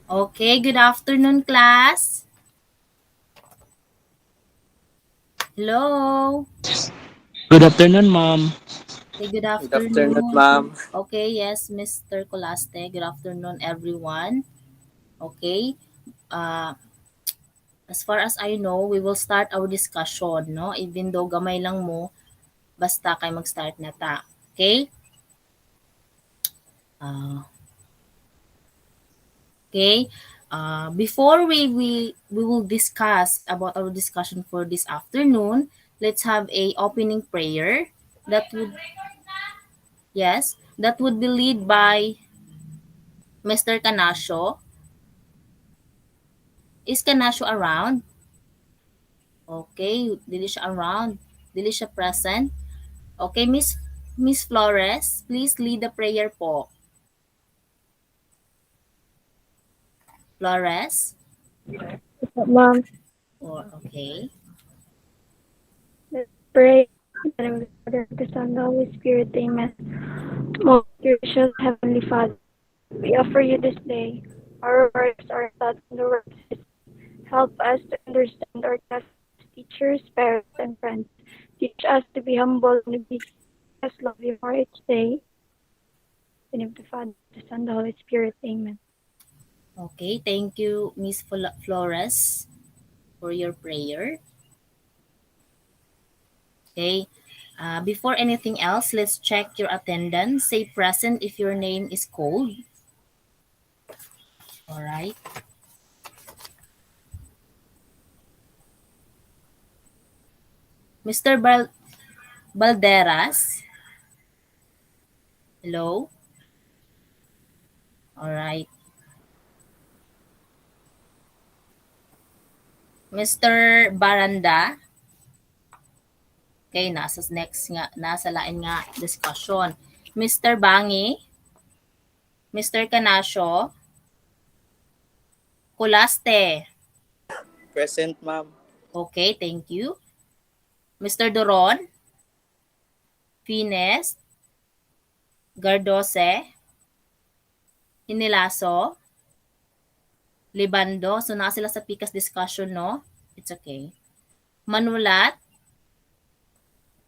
Okay, good afternoon, class. Hello. Good afternoon, ma'am. Okay, good Good afternoon, afternoon. ma'am. Okay, yes, Mr. Colaste. Good afternoon, everyone. Okay. Uh, as far as I know, we will start our discussion, no? Even though gamay lang mo, basta kay mag-start na ta. Okay? Okay. Before we will discuss about our discussion for this afternoon, let's have a opening prayer that would that would be led by Mr. Canasio. Is Canasio around? Okay, dili siya around. Dili siya present. Okay, Miss Flores, please lead the prayer po. Flores? Mom, Or okay. let's pray. In the name of the Father, the Son, and the Holy Spirit, amen. Most gracious Heavenly Father, we offer you this day our works, our thoughts, and our works. Help us to understand our tasks, teachers, parents, and friends. Teach us to be humble and obedient as love you for each day. In the name of the Father, the Son, and the Holy Spirit, amen. Okay, thank you, Miss Flores, for your prayer. Okay. Before anything else, let's check your attendance. Say present if your name is called. All right. Mr. Balderas. Hello. All right. Mr. Baranda. Okay, nasa lain nga discussion. Mr. Bangi. Mr. Canasio. Colaste. Present, ma'am. Okay, thank you. Mr. Doron. Fines. Gardose. Inilaso. Libando. So, na sila sa PICAS discussion, no? It's okay. Manulat.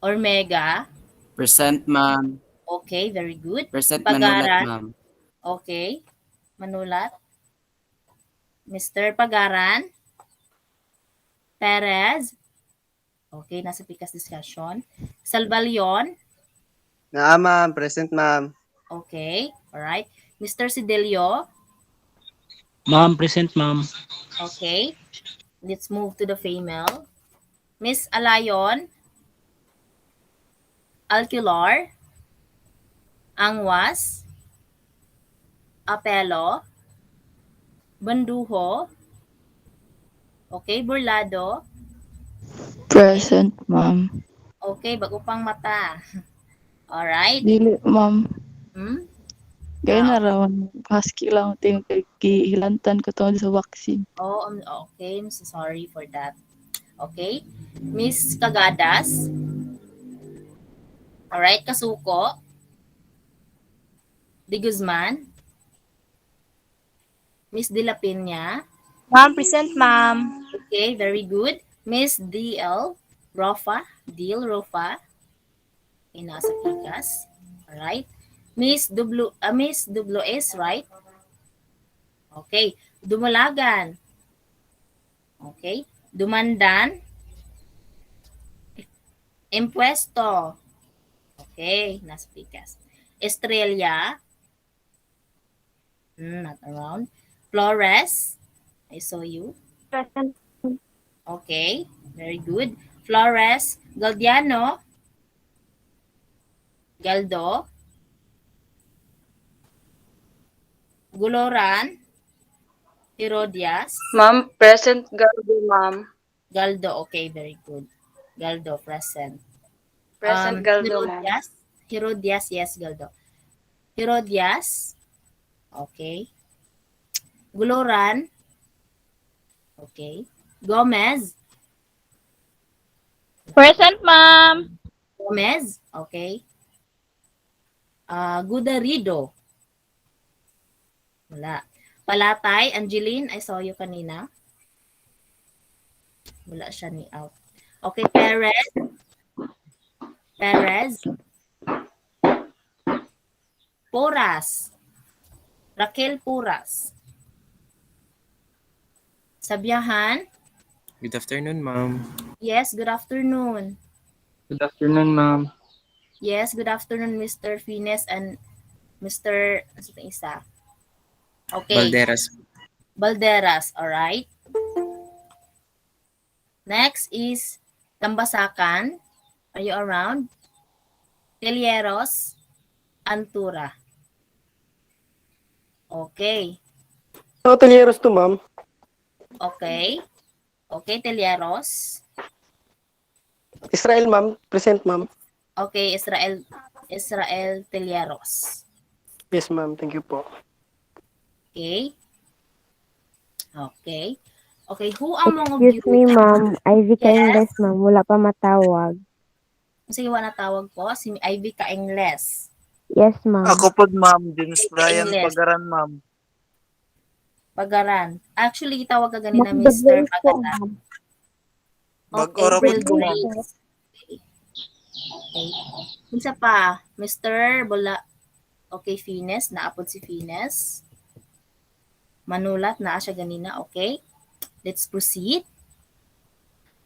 Ormega. Present, ma'am. Okay, very good. Present Manulat, Pagaran. ma'am. Okay. Manulat. Mr. Pagaran. Perez. Okay, nasa PICAS discussion. Salvalion. Ma'am. Present, ma'am. Okay, alright. Mr. Sidelio. Ma'am, present, ma'am. Okay, let's move to the female. Miss Alayon. Alquilar. Angwas. Apelo. Banduho. Okay, Burlado. Present, ma'am. Okay, bago pang mata. Alright. Dili, ma'am. Hmm? Kaya narawan, husky lang ting hilantan ko tungkol sa vaccine. Oh, okay. I'm so sorry for that. Okay. Miss Cagadas. Alright, Kasuko. De Guzman. Miss De La Peña. Ma'am, present, ma'am. Okay, very good. Miss DL. Rofa. Deal Rofa. Okay, nasa Pikas. Alright. Miss WS, right? Okay. Dumulagan. Okay. Dumandan. Impuesto. Okay, nasa Pikas. Estrella. Not around. Flores. I saw you. Present. Okay, very good. Flores. Galdiano. Galdo. Guloran. Herodias. Ma'am, present Gardo, ma'am. Galdo, okay, very good. Galdo, present. Present Gardo, ma'am. Herodias, yes, Galdo. Herodias, okay. Guloran, okay. Gomez, Present, ma'am. Gomez, okay. Gudarido, wala. Palatay, Angeline, I saw you kanina. Wala siya ni out. Okay, Perez. Puras. Raquel Puras. Sabyahan. Good afternoon, ma'am. Yes, good afternoon. Good afternoon, ma'am. Yes, good afternoon, Mr. Fines and Mr. Ano sa isa? Okay. Balderas. Balderas, alright. Next is Tambasakan. Are you around? Telieros, Antura. Okay. Hotelieros to, ma'am. Okay. Okay, Telieros. Israel, ma'am. Present, ma'am. Okay, Israel Telieros. Yes, ma'am. Thank you po. Okay. Okay. Okay, who among of you... Excuse me, ma'am. Ivy Yes. Kaingles, ma'am. Wala pa matawag. Sige, wala tawag po. Si Ivy Kaingles. Yes, ma'am. Ako po, ma'am. James Okay, Brian Kaingles. Pagaran, ma'am. Pagaran. Actually, tawag ka ganina, Ma'am, Mr. Grace po, Pagaran. ma'am. Bag-ora po April ko, ma'am. Grace. Okay. Isa pa, Mr. Bola. Okay, Fines. Naapod si Fines. Manulat na siya ganina. Okay. Let's proceed.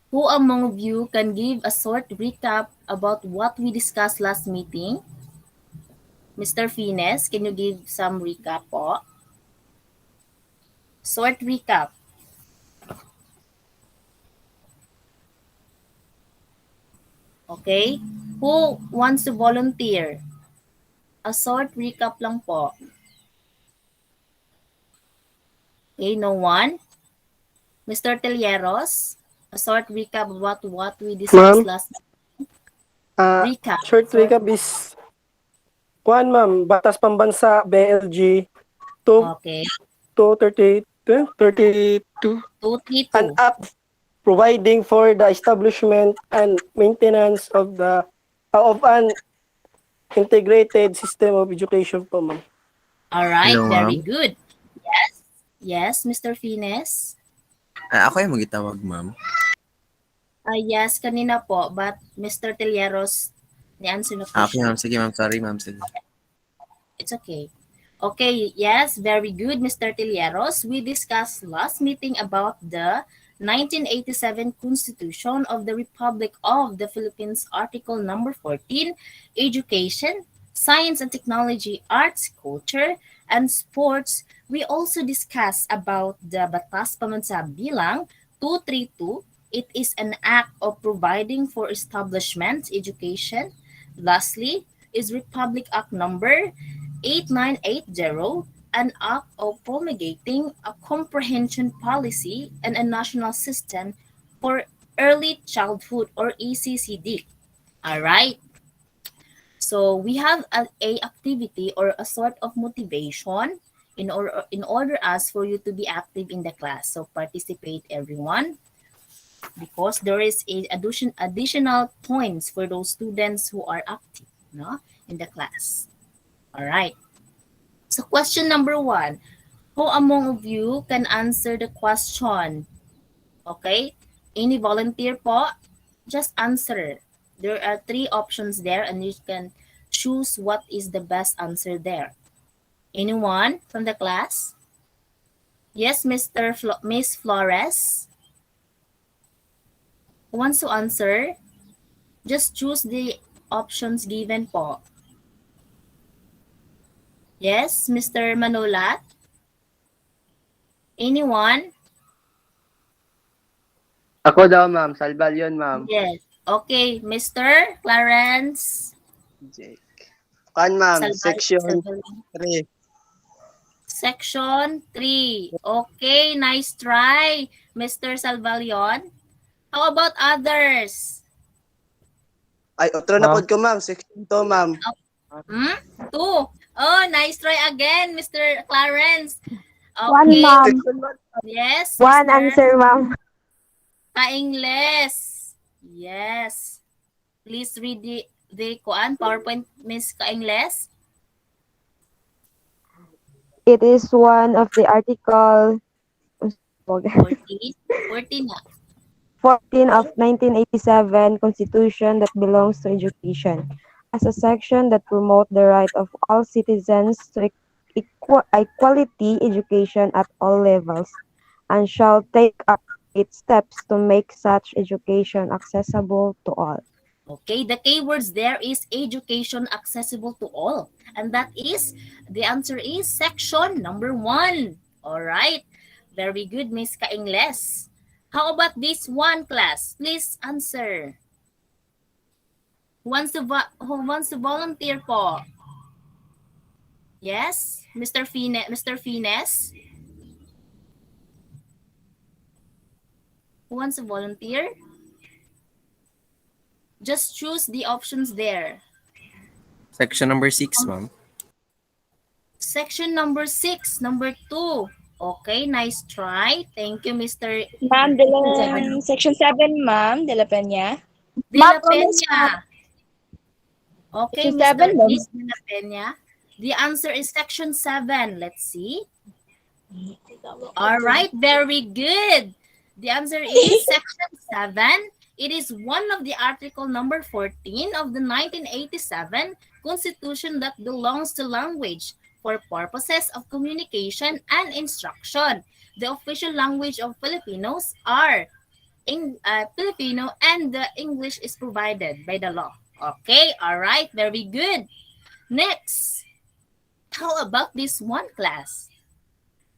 Who among of you can give a short recap about what we discussed last meeting? Mr. Fines, can you give some recap po? Short recap. Okay? Who wants to volunteer? A short recap lang po. Okay, no one? Mr. Telieros, a short recap about what we discussed Ma'am? last Recap. Short recap is ma'am. Batas Pambansa, BLG, Okay. 232. 232. An act providing for the establishment and maintenance of an integrated system of education po, ma'am. All right, Hello, very ma'am. good. Yes. Yes, Mr. Fines. Ako yung magitawag, ma'am. Yes, kanina po, but Mr. Telieros, ni-answer na po Okay, siya. ma'am. Sige, ma'am. Sorry, ma'am. Sige. It's okay. Okay, yes, very good, Mr. Telieros. We discussed last meeting about the 1987 Constitution of the Republic of the Philippines, Article number 14, Education, Science and Technology, Arts, Culture, and Sports. We also discussed about the Batas Pamansa Bilang 232. It is an act of providing for establishments, education. Lastly, is Republic Act number 8980, an act of promulgating a comprehension policy and a national system for early childhood or ECCD. All right. So we have a activity or a sort of motivation in order us for you to be active in the class. So participate everyone, because there is a additional points for those students who are active, no, in the class. All right. So question number 1, who among of you can answer the question? Okay, any volunteer po? Just answer. There are 3 options there and you can choose what is the best answer there. Anyone from the class? Yes, Miss Flores. Who wants to answer? Just choose the options given po. Yes, Mr. Manolat? Anyone? Ako daw, ma'am. Salval yun, ma'am. Yes. Okay, Mr. Clarence? Ma'am. Section Section 3. Section 3. Okay, nice try, Mr. Salvalion. How about others? Ay, otro na pod ko, ma'am. Section 2, ma'am. 2. Oh, nice try again, Mr. Clarence. One, Okay. ma'am. Yes, One Mr. answer, ma'am. Kaingles. Yes. Please read the PowerPoint, Miss Kaingles. It is one of the article 14? 14 na. 14 of 1987 Constitution that belongs to education as a section that promote the right of all citizens to equality education at all levels and shall take appropriate steps to make such education accessible to all. Okay, the keywords there is education accessible to all. And that is, the answer is section number 1. All right. Very good, Miss Kaingles. How about this one, class? Please answer. Who wants to volunteer po? Yes, Mr. Fines? Who wants to volunteer? Just choose the options there. Section number 6, ma'am. Section number 6, number 2. Okay, nice try. Thank you, Mr. Ma'am, section 7, ma'am, De La Peña. De La Peña. Okay, Section 7, Mr. Liz De La Peña. The answer is section 7. Let's see. All right, very good. The answer is section 7. It is one of the article number 14 of the 1987 Constitution that belongs to language for purposes of communication and instruction. The official language of Filipinos are Filipino, and the English is provided by the law. Okay, all right, very good. Next, how about this one, class?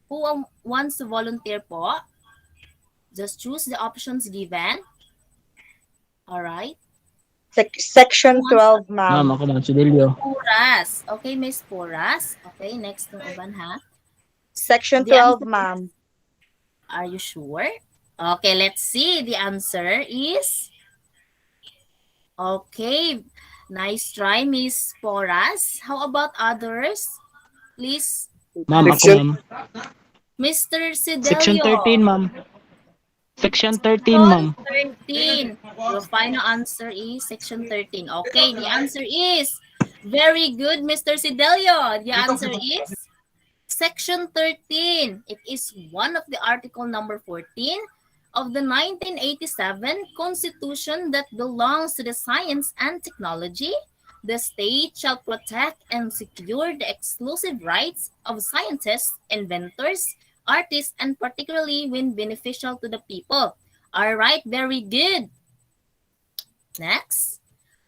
Who wants to volunteer po? Just choose the options given. All right. Section 12, ma'am. Ma'am, ako man, Sudelio. Puras. Okay, Miss Puras. Okay, next ng uban ha. Section The 12, answer- ma'am. Are you sure? Okay, let's see. The answer is... Okay, nice try, Miss Puras. How about others? Please, Ma'am, ako ma'am. Mr. Sidelio. Section 13, ma'am. Section 13, ma'am. 13. Your final answer is section 13. Okay, the answer is very good, Mr. Sidelio. The answer is section 13. It is one of the article number 14 of the 1987 Constitution that belongs to the science and technology. The state shall protect and secure the exclusive rights of scientists, inventors, artists, and particularly when beneficial to the people. All right, very good. Next,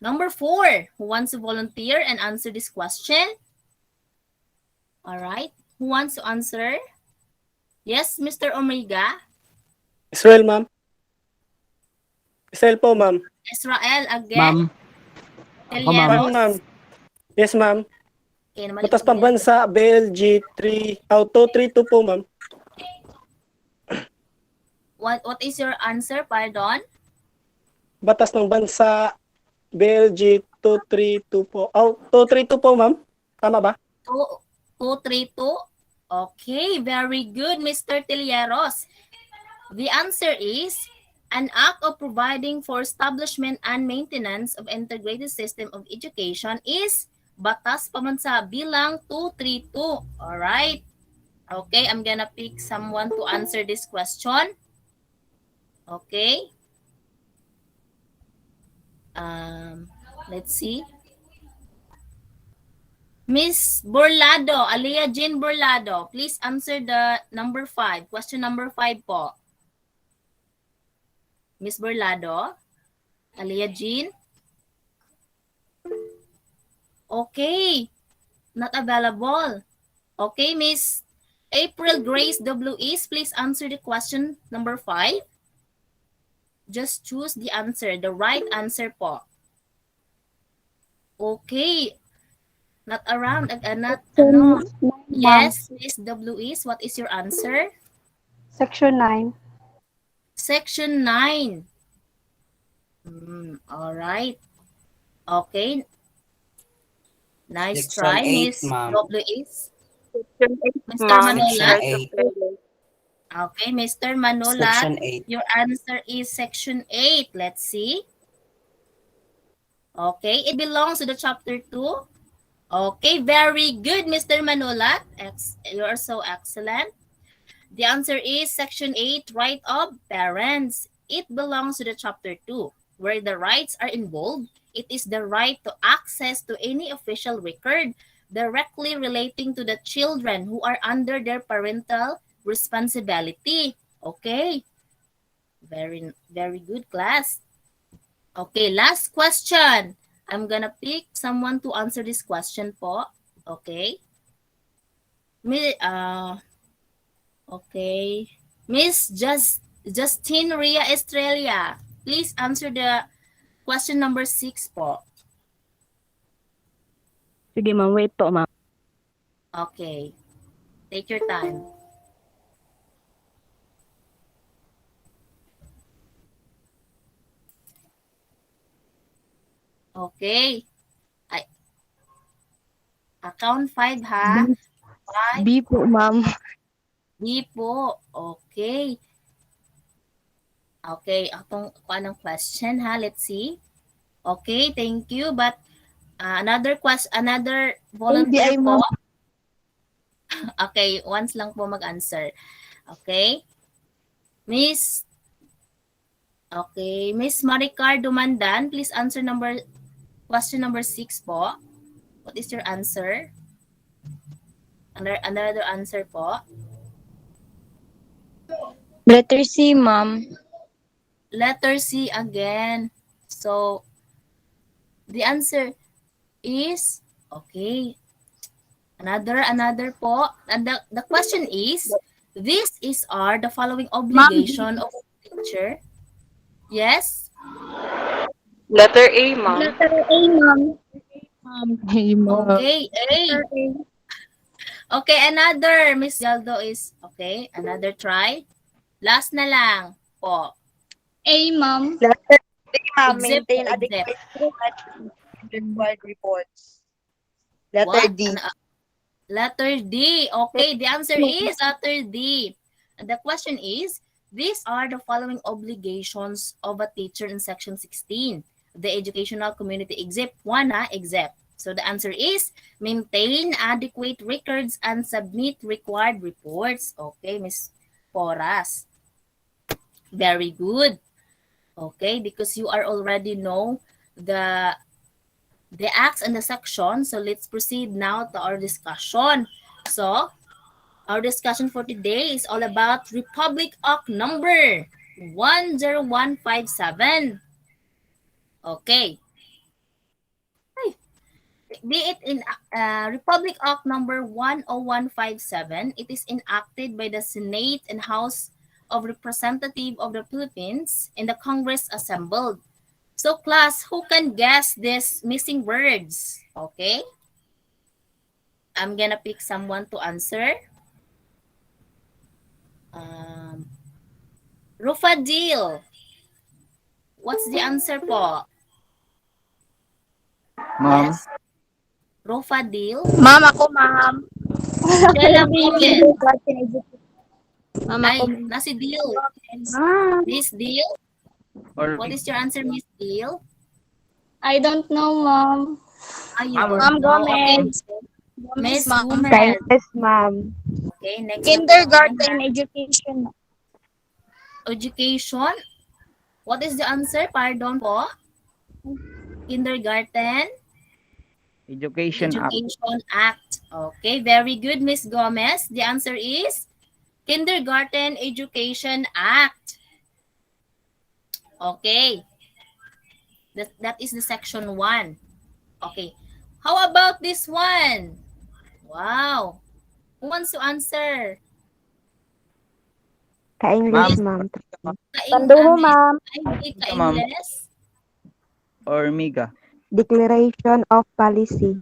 number 4. Who wants to volunteer and answer this question? All right, who wants to answer? Yes, Mr. Omega. Israel, ma'am. Israel po, ma'am. Israel again. Ma'am. Ako, ma'am. Ma'am, ma'am. Yes, ma'am. Okay, naman Batas Pambansa, BLG 3, Auto 32 po, ma'am. What is your answer, pardon? Batas ng Bansa, BLG 232 po. Oh, 232 po, ma'am. Tama ba? 232. Okay, very good, Mr. Tilleros. The answer is an act of providing for establishment and maintenance of integrated system of education is Batas Pambansa bilang 232. All right. Okay, I'm gonna pick someone to answer this question. Okay. Let's see. Miss Borlado, Alea Jean Borlado, please answer the number 5. Question number 5 po. Miss Borlado, Alea Jean. Okay. Not available. Okay, Miss April Grace W.E., please answer the question number 5. Just choose the answer, the right answer po. Okay. Not around, not, ano. Yes, Miss W.E., what is your answer? Section 9. Section 9. All right. Okay. Nice Section try, 8, Miss ma'am. W.E. Section 8, Mr. ma'am. Manola. Section 8. Okay, Mr. Manola. Section 8. Your answer is section 8. Let's see. Okay, it belongs to the chapter 2. Okay, very good, Mr. Manulat. You're so excellent. The answer is Section 8, Right of Parents. It belongs to the Chapter 2, where the rights are involved. It is the right to access to any official record directly relating to the children who are under their parental responsibility. Okay, very, very good, class. Okay, last question. I'm gonna pick someone to answer this question po. Okay. Okay. Miss Justine Ria Estrella, please answer the question number 6 po. Sige, ma'am. Wait po, ma'am. Okay. Take your time. Okay. Account 5 ha? 5. B po, ma'am. B po. Okay. Okay, anong question ha? Let's see. Okay, thank you. But another volunteer ABI, po. ma'am. Okay, once lang po mag-answer. Okay. Miss Maricar Dumandan, please answer question number 6 po. What is your answer? Another answer po. Letter C, ma'am. Letter C again. So, the answer is, okay. Another po. And the question is, are the following obligation of teacher. Yes? Letter A, ma'am. Letter A, ma'am. Hey, ma'am. Okay, A. Okay, another. Miss Galdo is, okay, another try. Last na lang po. A, ma'am. Letter D, ma'am. Except Maintain for adequate required reports. Letter What? D. Letter D. Okay, the answer is letter D. And the question is, these are the following obligations of a teacher in Section 16. The educational community except one, except. So the answer is, maintain adequate records and submit required reports. Okay, Miss Poras. Very good. Okay, because you are already know the acts and the section. So let's proceed now to our discussion. So our discussion for today is all about Republic Act number 10157. Okay. Be it in Republic Act number 10157, it is enacted by the Senate and House of Representatives of the Philippines in the Congress assembled. So class, who can guess these missing words? Okay. I'm gonna pick someone to answer. Rufadil. What's the answer po? Ma'am. Yes. Rufadil. Ma'am, ako, ma'am. Sheila Gomez. Ma'am, Ay, ako. nasi Deal. Miss Deal. Or What is your answer, Miss Deal? I don't know, ma'am. You Ma'am, don't know. Okay. Gomez. Miss ma'am. Gomez. Kindness, ma'am. Okay, next. Kindergarten education. Education. What is the answer? Pardon po. Kindergarten Education Act. Act. Okay, very good, Miss Gomez. The answer is Kindergarten Education Act. Okay. That is the section 1. Okay. How about this one? Wow. Who wants to answer? Ka-English, ma'am. Tanduho, ma'am. Ka-English? Or Miga. Declaration of policy.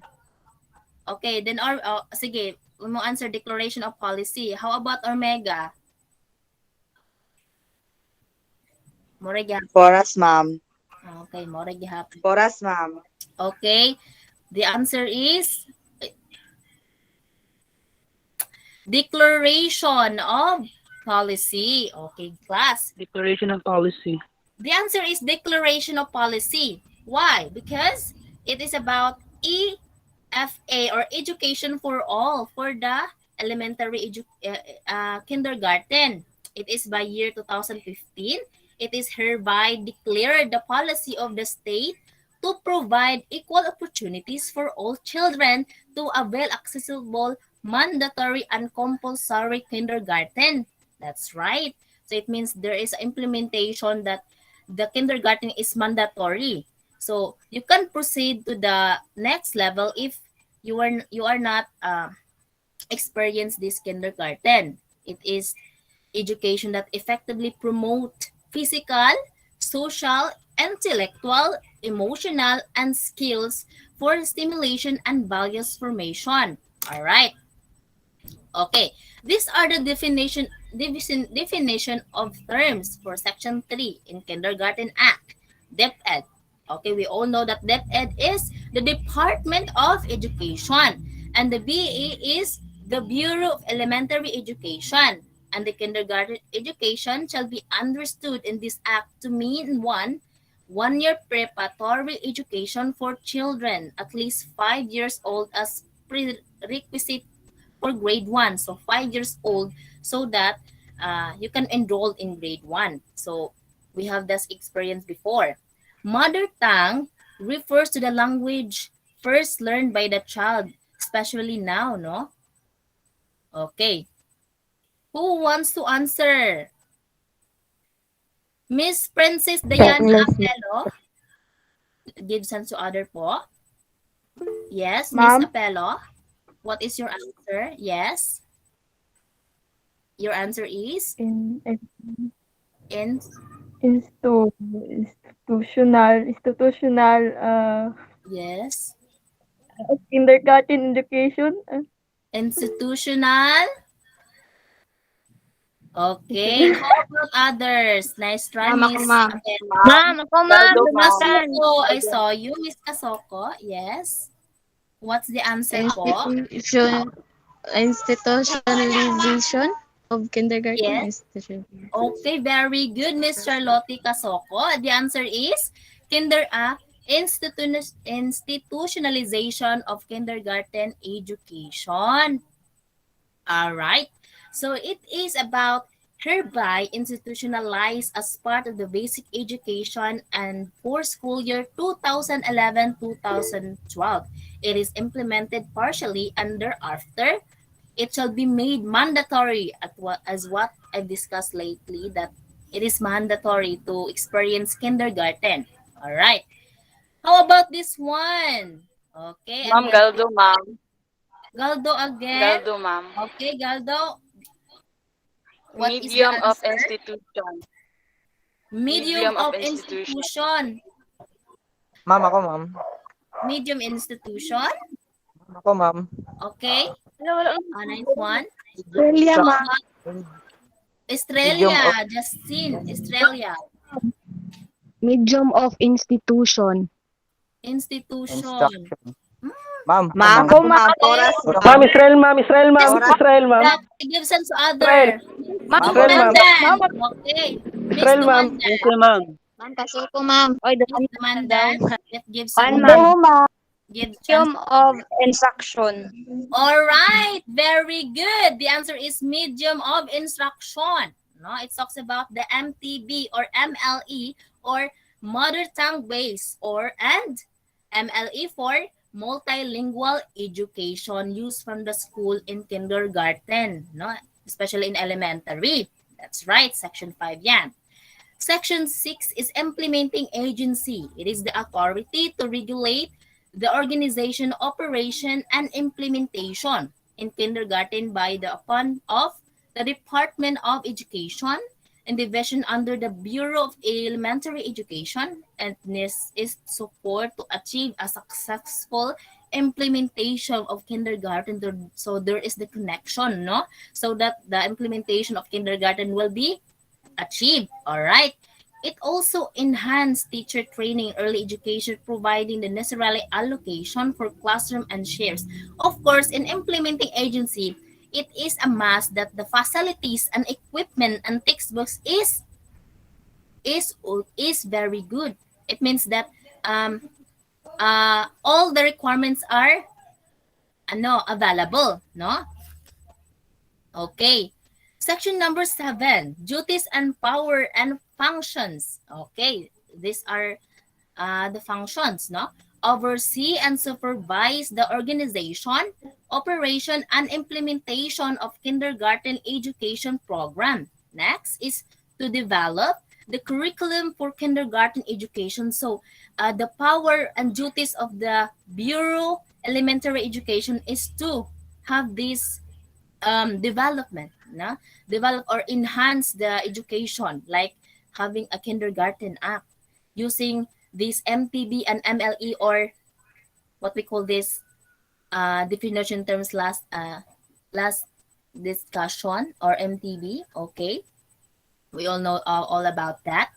Okay, then sige, mo answer declaration of policy. How about Omega? More gihapon. Foras, ma'am. Okay, more gihapon. Foras, ma'am. Okay. The answer is declaration of policy. Okay, class. Declaration of policy. The answer is declaration of policy. Why? Because it is about FA or Education for All for the elementary kindergarten. It is by year 2015. It is hereby declared the policy of the state to provide equal opportunities for all children to avail accessible, mandatory, and compulsory kindergarten. That's right. So it means there is implementation that the kindergarten is mandatory. So you can proceed to the next level if you are not experience this kindergarten. It is education that effectively promote physical, social, intellectual, emotional, and skills for stimulation and values formation. All right. Okay. These are the definition of terms for Section 3 in Kindergarten Act, DepEd. Okay, we all know that DepEd is the Department of Education, and the BE is the Bureau of Elementary Education. And the kindergarten education shall be understood in this act to mean one-year preparatory education for children at least 5 years old as prerequisite for grade 1. So 5 years old so that you can enroll in grade 1. So we have this experience before. Mother tongue refers to the language first learned by the child, especially now, no? Okay. Who wants to answer? Miss Princess Diana English. Apelo? Gives answer to other po. Yes, Miss Ma'am? Apelo. What is your answer? Yes. Your answer is? In institutional Yes. kindergarten education. Institutional. Okay. How about others? Nice try, Ma'am, ako, Miss ma'am. Apelo. Ma'am, ako ma'am. Miss Dumakan. Kasoko, I saw you. Miss Kasoko, yes. What's the answer po? Institutionalization of kindergarten Yes. institution. Okay, very good, Miss Charlotte Casoko. The answer is institutionalization of kindergarten education. All right. So it is about hereby institutionalized as part of the basic education and for school year 2011-2012. It is implemented partially and thereafter it shall be made mandatory as what I've discussed lately, that it is mandatory to experience kindergarten. All right. How about this one? Okay, I'm Ma'am, gonna Galdo, ma'am. Galdo again. Galdo, ma'am. Okay, Galdo. What is the Medium of answer? institution. Medium of institution. Ma'am, ako, ma'am. Medium institution. Ako, ma'am. Okay. Nice one. Australia, ma'am. Australia, Justin. Australia. Medium of institution. Institution. Ma'am. Ma'am, Ako, ma'am. Ma'am, Israel, ma'am. Israel, ma'am. Israel, ma'am. Gives us other. Israel, ma'am. Okay. Miss Israel, ma'am. Dumandan. ma'am. Ma'am, Kasoko, ma'am. Miss Dumandan. That gives One, us ma'am. gives Medium chance. of instruction. All right. Very good. The answer is medium of instruction. No, it talks about the MTB or MLE or mother tongue based and MLE for multilingual education used from the school in kindergarten, no, especially in elementary. That's right, section 5 yan. Section 6 is implementing agency. It is the authority to regulate the organization, operation, and implementation in kindergarten by the upon of the Department of Education and division under the Bureau of Elementary Education, and this is support to achieve a successful implementation of kindergarten. So there is the connection, no? So that the implementation of kindergarten will be achieved. All right. It also enhanced teacher training, early education, providing the necessary allocation for classroom and shares. Of course, in implementing agency, it is a must that the facilities and equipment and textbooks is very good. It means that all the requirements are available, no? Okay. Section number 7, duties and power and functions. Okay, these are the functions, no? Oversee and supervise the organization, operation, and implementation of kindergarten education program. Next is to develop the curriculum for kindergarten education. So, the power and duties of the Bureau Elementary Education is to have this development, no? Develop or enhance the education, like having a kindergarten act, using this MTB and MLE, or what we call this definition terms last discussion, or MTB. Okay, we all know all about that.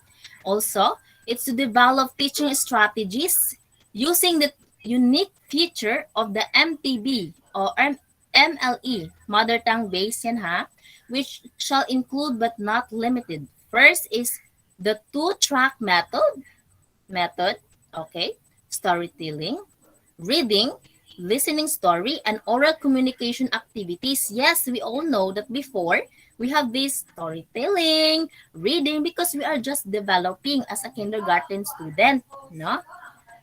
Also, it's to develop teaching strategies using the unique feature of the MTB or MLE, Mother Tongue Based yan ha, which shall include but not limited. First is the two-track method, okay, storytelling, reading, listening story, and oral communication activities. Yes, we all know that before we have this storytelling, reading, because we are just developing as a kindergarten student, no?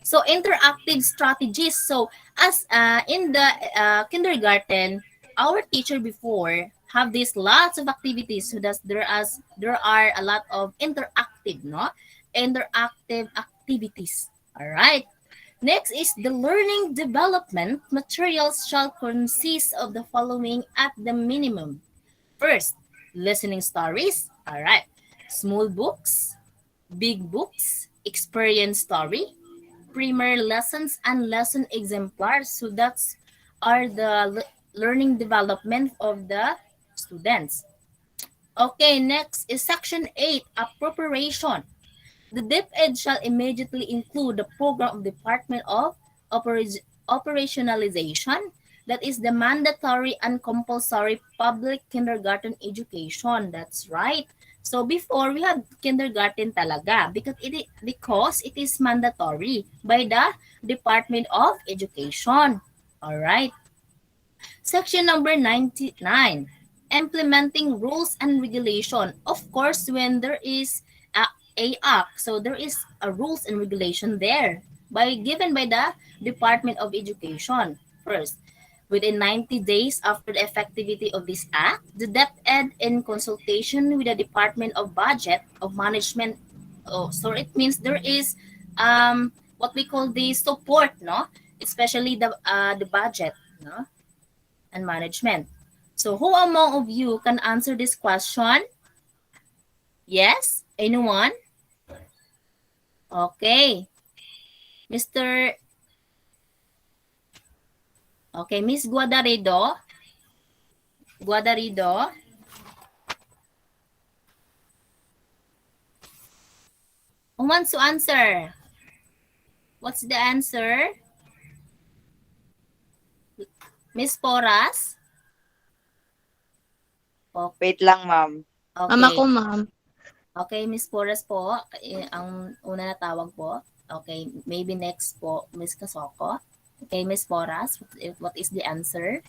So interactive strategies. So as in the kindergarten, our teacher before have these lots of activities. So that there are a lot of interactive, no? Interactive activities. All right. Next is the learning development materials shall consist of the following at the minimum. First, listening stories. All right. Small books, big books, experience story, primer lessons, and lesson exemplars. So that's are the learning development of the students. Okay, next is section 8, appropriation. The DepEd shall immediately include the program of Department of Operationalization, that is the mandatory and compulsory public kindergarten education. That's right. So before we had kindergarten talaga because it is mandatory by the Department of Education. All right. Section number 99, implementing rules and regulation. Of course, when there is a act, so there is a rules and regulation there given by the Department of Education. First, within 90 days after the effectivity of this act, the DepEd, in consultation with the Department of Budget of Management, so it means there is what we call the support, no? Especially the budget, no? And management. So who among of you can answer this question? Yes? Anyone? Okay. Mr. Okay, Miss Guadarido. Guadarido. Who wants to answer? What's the answer? Miss Poras? Okay. Wait lang, ma'am. Okay. Mama ko, ma'am. Okay, Miss Poras po, ang una na tawag po. Okay, maybe next po, Miss Kasoko. Okay, Miss Poras, what is the answer?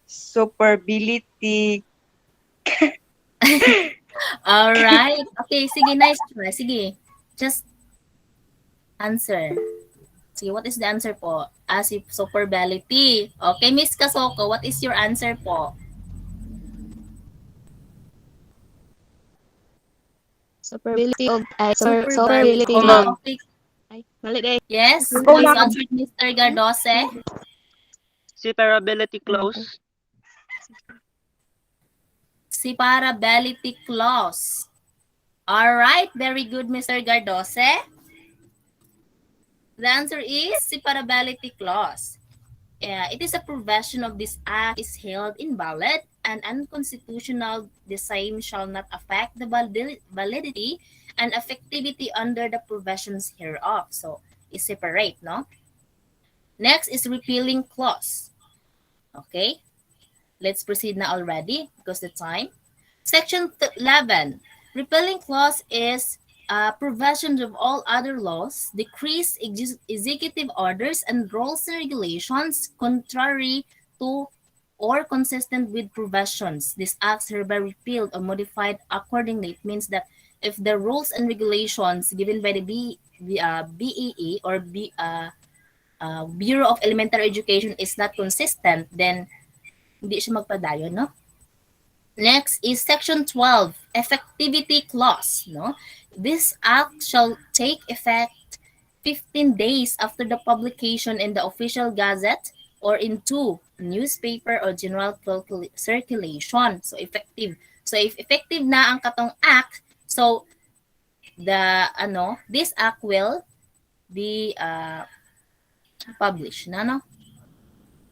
Superability. All right. Okay, sige, nice try. Sige, just answer. Sige, what is the answer po? As if superability. Okay, Miss Kasoko, what is your answer po? Superability of Superability. ng Okay. ay mali day. Yes, Oh, please ma'am. answer Mr. Gardose. Separability clause. Separability clause. All right, very good, Mr. Gardose. The answer is separability clause. It is a provision of this act is held invalid and unconstitutional. The same shall not affect the validity and effectivity under the provisions hereof. So, it's separate, no? Next is repealing clause. Okay, let's proceed now already because the time. Section 11, repelling clause is provisions of all other laws, decrees, executive orders, and rules and regulations contrary to or consistent with provisions. These acts hereby repealed or modified accordingly. It means that if the rules and regulations given by the BEE or Bureau of Elementary Education is not consistent, then hindi siya magpadayon, no? Next is Section 12, Effectivity Clause. No? This act shall take effect 15 days after the publication in the official gazette or in two, newspaper or general circulation. So effective. So if effective na ang katong act, so this act will be published na, no?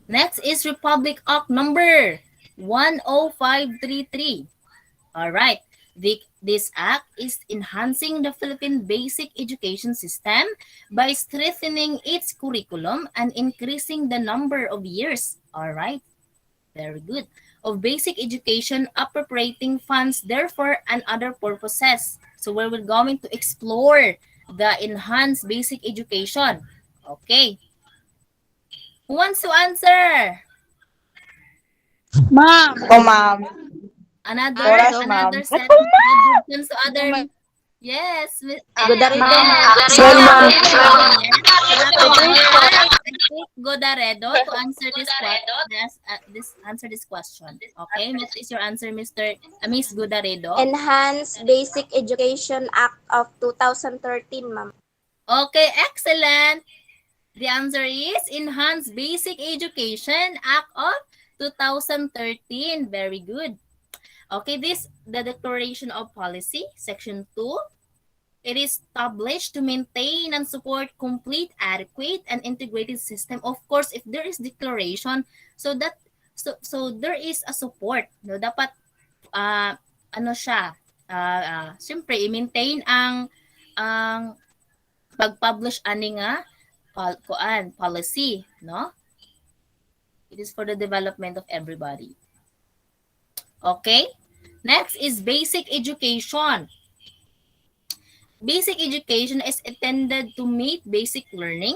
Next is Republic Act number 10533. All right. This act is enhancing the Philippine basic education system by strengthening its curriculum and increasing the number of years. All right. Very good. Of basic education, appropriating funds, therefore, and other purposes. So we're going to explore the enhanced basic education. Okay. Who wants to answer? Ma'am. Oh, ma'am. Another Oras, ma'am. set of questions to other. Yes. Godaredo, Israel, ma'am. Godaredo to answer this question. Okay, what is your answer, Miss Godaredo? Enhanced Basic Education Act of 2013, ma'am. Okay, excellent. The answer is Enhanced Basic Education Act of 2013. Very good. Okay, the Declaration of Policy, Section 2. It is established to maintain and support complete, adequate, and integrated system. Of course, if there is declaration, so there is a support. No, dapat siyempre i-maintain ang pag-publish ani nga policy, no? It is for the development of everybody. Okay? Next is basic education. Basic education is intended to meet basic learning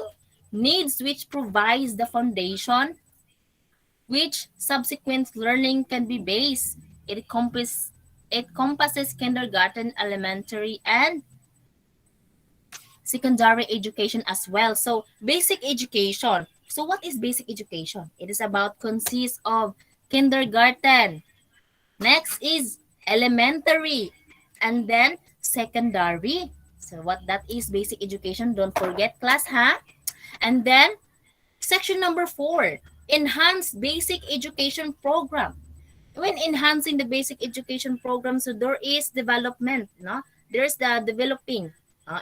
needs which provides the foundation which subsequent learning can be based. It encompasses kindergarten, elementary, and secondary education as well. So basic education. So what is basic education? It is consists of kindergarten. Next is elementary, and then secondary. So what that is basic education, don't forget class, huh? And then section number 4, enhanced basic education program. When enhancing the basic education program, so there is development, no? There's the developing,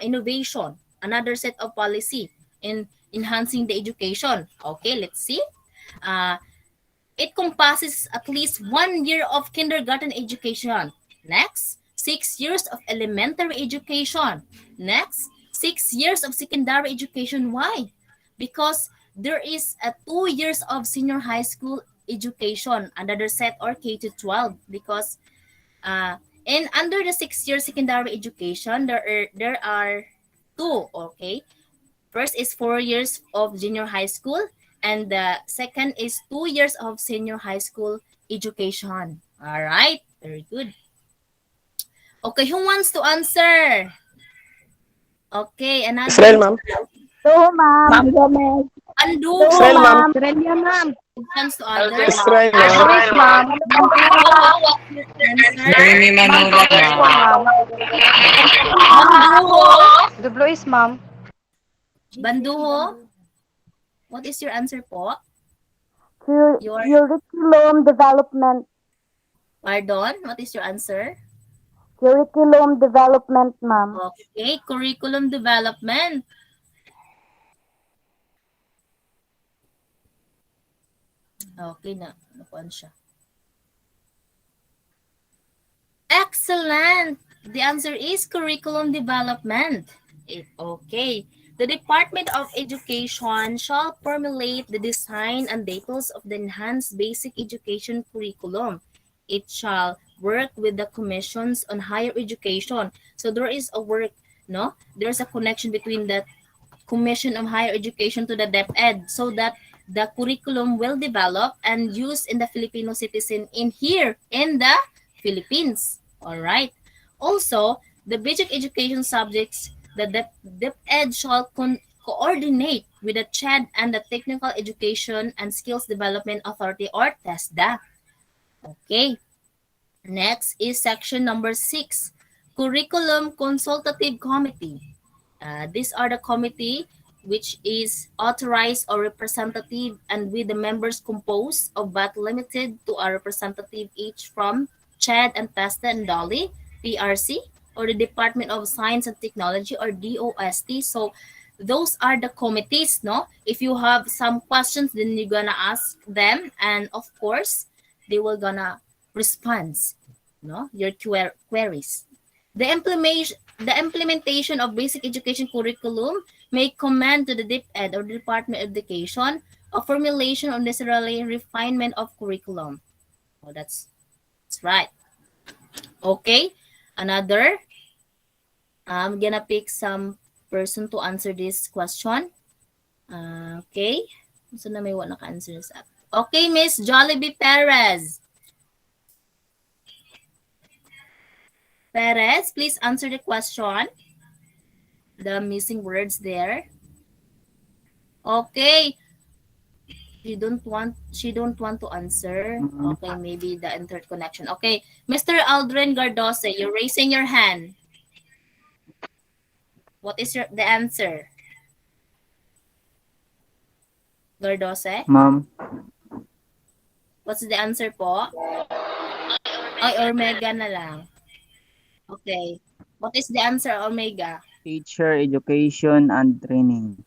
innovation, another set of policy in enhancing the education. Okay, let's see. It encompasses at least 1 year of kindergarten education. Next, 6 years of elementary education. Next, 6 years of secondary education. Why? Because there is 2 years of senior high school education, another set, or K-12. Because under the 6-year secondary education, there are 2. Okay, first is 4 years of junior high school, and the second is 2 years of senior high school education. All right, very good. Okay, who wants to answer? Okay, another. Israel, ma'am. So, ma'am. Ma'am Gomez. Anduho. Israel, ma'am. Australia, ma'am. Chance to others. Israel, ma'am. ma'am. Noemi Manulat, ma'am. Banduho. Dublois, ma'am. Banduho. What is your answer po? Curriculum development. Pardon, what is your answer? Curriculum development, ma'am. Okay, curriculum development. Okay na, nakuan siya. Excellent! The answer is curriculum development. Okay. The Department of Education shall formulate the design and details of the enhanced basic education curriculum. It shall work with the commissions on higher education. So there is a work no? There's a connection between the Commission of Higher Education to the DepEd so that the curriculum will develop and used in the Filipino citizen in here in the Philippines. All right. Also, the basic education subjects, the DepEd shall coordinate with the CHED and the Technical Education and Skills Development Authority or TESDA. Okay. Next is section number 6, Curriculum Consultative Committee. These are the committee which is authorized or representative and with the members composed of but limited to a representative each from CHED and TESDA and DOLI, PRC, or the Department of Science and Technology or DOST. So those are the committees, no? If you have some questions, then you're gonna ask them, and of course, they will gonna respond, no? Your queries. The implementation of basic education curriculum may command to the DepEd or the Department of Education a formulation or necessarily refinement of curriculum. Oh, that's right. Okay, another. I'm gonna pick some person to answer this question. Okay, so na may wala naka-answer sa. Okay, Miss Jollibee Perez. Perez, please answer the question. The missing words there. Okay. She don't want to answer. Okay, maybe the internet connection. Okay, Mr. Aldrin Gardose, you're raising your hand. What is the answer? Gardose? Ma'am. What's the answer po? Ay, Omega na lang. Okay. What is the answer, Omega? Teacher education and training.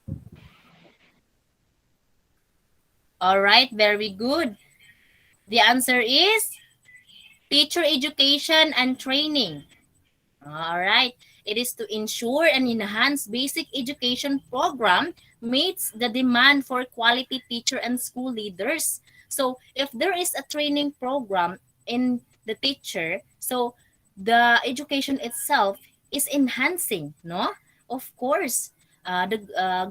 All right, very good. The answer is teacher education and training. All right. It is to ensure and enhance basic education program meets the demand for quality teacher and school leaders. So if there is a training program in the teacher, so the education itself is enhancing, no? Of course, the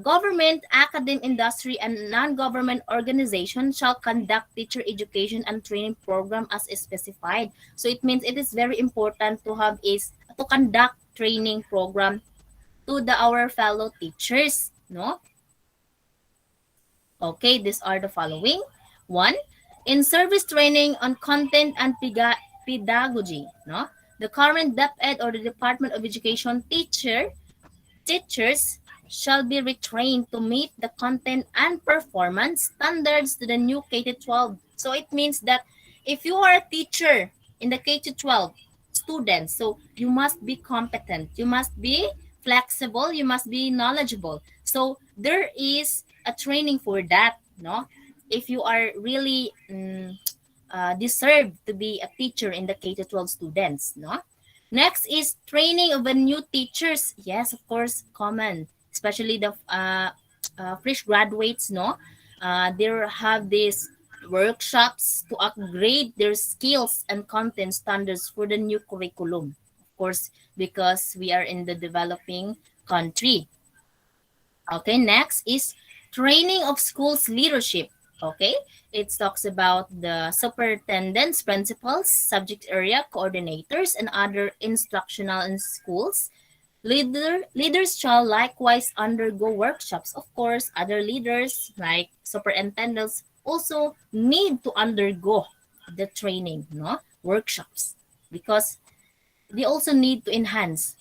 government, academic, industry, and non-government organization shall conduct teacher education and training program as specified. So it means it is very important to have to conduct training program to our fellow teachers, no? Okay, these are the following. 1, in service training on content and pedagogy, no? The current DepEd or the Department of Education teachers shall be retrained to meet the content and performance standards to the new K-12. So it means that if you are a teacher in the K-12 students, so you must be competent, you must be flexible, you must be knowledgeable. So there is a training for that, no? If you are really deserve to be a teacher in the K-12 students, no? Next is training of the new teachers. Yes, of course, common, especially the fresh graduates, no? They have these workshops to upgrade their skills and content standards for the new curriculum. Of course, because we are in the developing country. Okay, next is training of schools leadership. Okay, it talks about the superintendents, principals, subject area coordinators, and other instructional in schools. Leaders shall likewise undergo workshops. Of course, other leaders like superintendents also need to undergo the training, no? Workshops, because they also need to enhance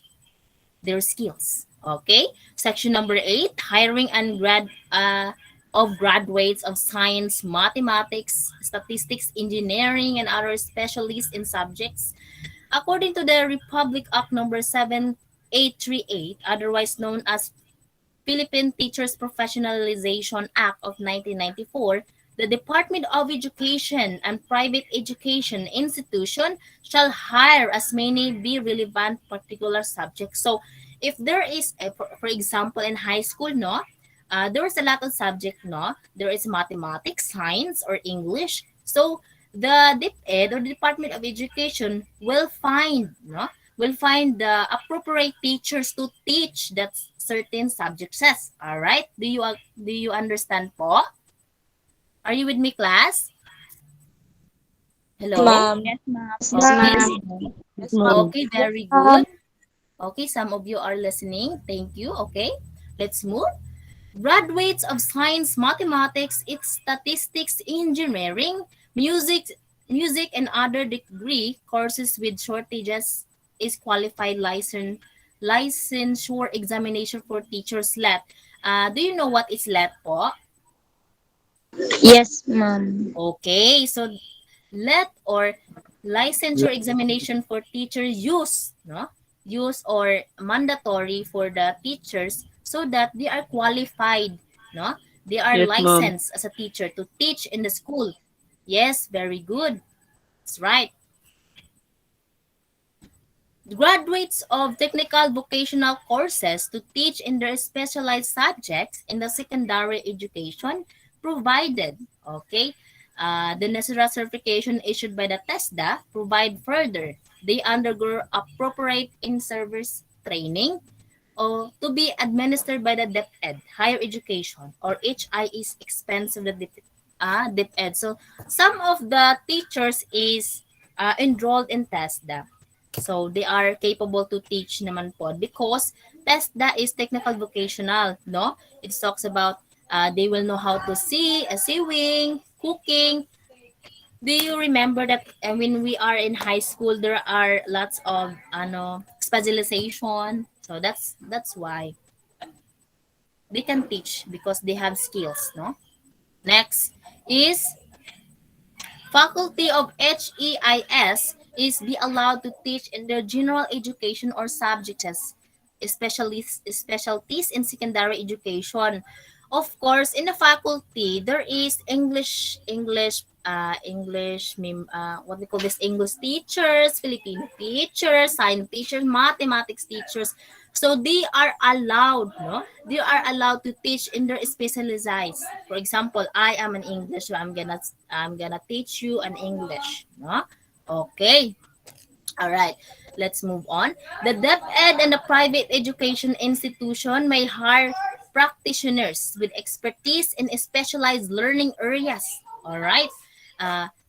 their skills. Okay, section number 8, hiring and of graduates of science, mathematics, statistics, engineering, and other specialists in subjects. According to the Republic Act number 7838, otherwise known as Philippine Teachers Professionalization Act of 1994, the Department of Education and private education institution shall hire as many be relevant particular subjects. So if there is, for example, in high school, no, there is a lot of subject, no? There is mathematics, science, or English. So the DepEd or the Department of Education will find, no? will find the appropriate teachers to teach that certain subjects. All right? Do you understand po? Are you with me, class? Hello? Ma'am. Yes, ma'am. Yes, Okay. ma'am. Yes, ma'am. Okay, very good. Okay, some of you are listening. Thank you. Okay, let's move. Graduates of science, mathematics, its statistics, engineering, music, and other degree courses with shortages is qualified licensure examination for teachers let. Do you know what is let po? Yes, ma'am. Okay, so let or licensure examination for teacher use or mandatory for the teachers so that they are qualified, no? They are Yes, ma'am. licensed as a teacher to teach in the school. Yes, very good. That's right. Graduates of technical vocational courses to teach in their specialized subjects in the secondary education provided, okay, the necessary certification issued by the TESDA provide further. They undergo appropriate in-service training or to be administered by the DepEd, Higher Education, or HIE's expense of the DepEd. So some of the teachers is enrolled in TESDA. So they are capable to teach naman po because TESDA is technical vocational, no? It talks about they will know how to sewing, cooking. Do you remember that when we are in high school there are lots of specialization. So that's why they can teach because they have skills, no? Next is faculty of HEIS is be allowed to teach in their general education or subjects, especially specialties in secondary education. Of course, in the faculty, there is what we call this English teachers, Filipino teachers, science teachers, mathematics teachers. So they are allowed, no? They are allowed to teach in their specialized. For example, I am an English, so I'm gonna teach you an English, no? Okay. All right, let's move on. The DepEd and the private education institution may hire practitioners with expertise in specialized learning areas. All right,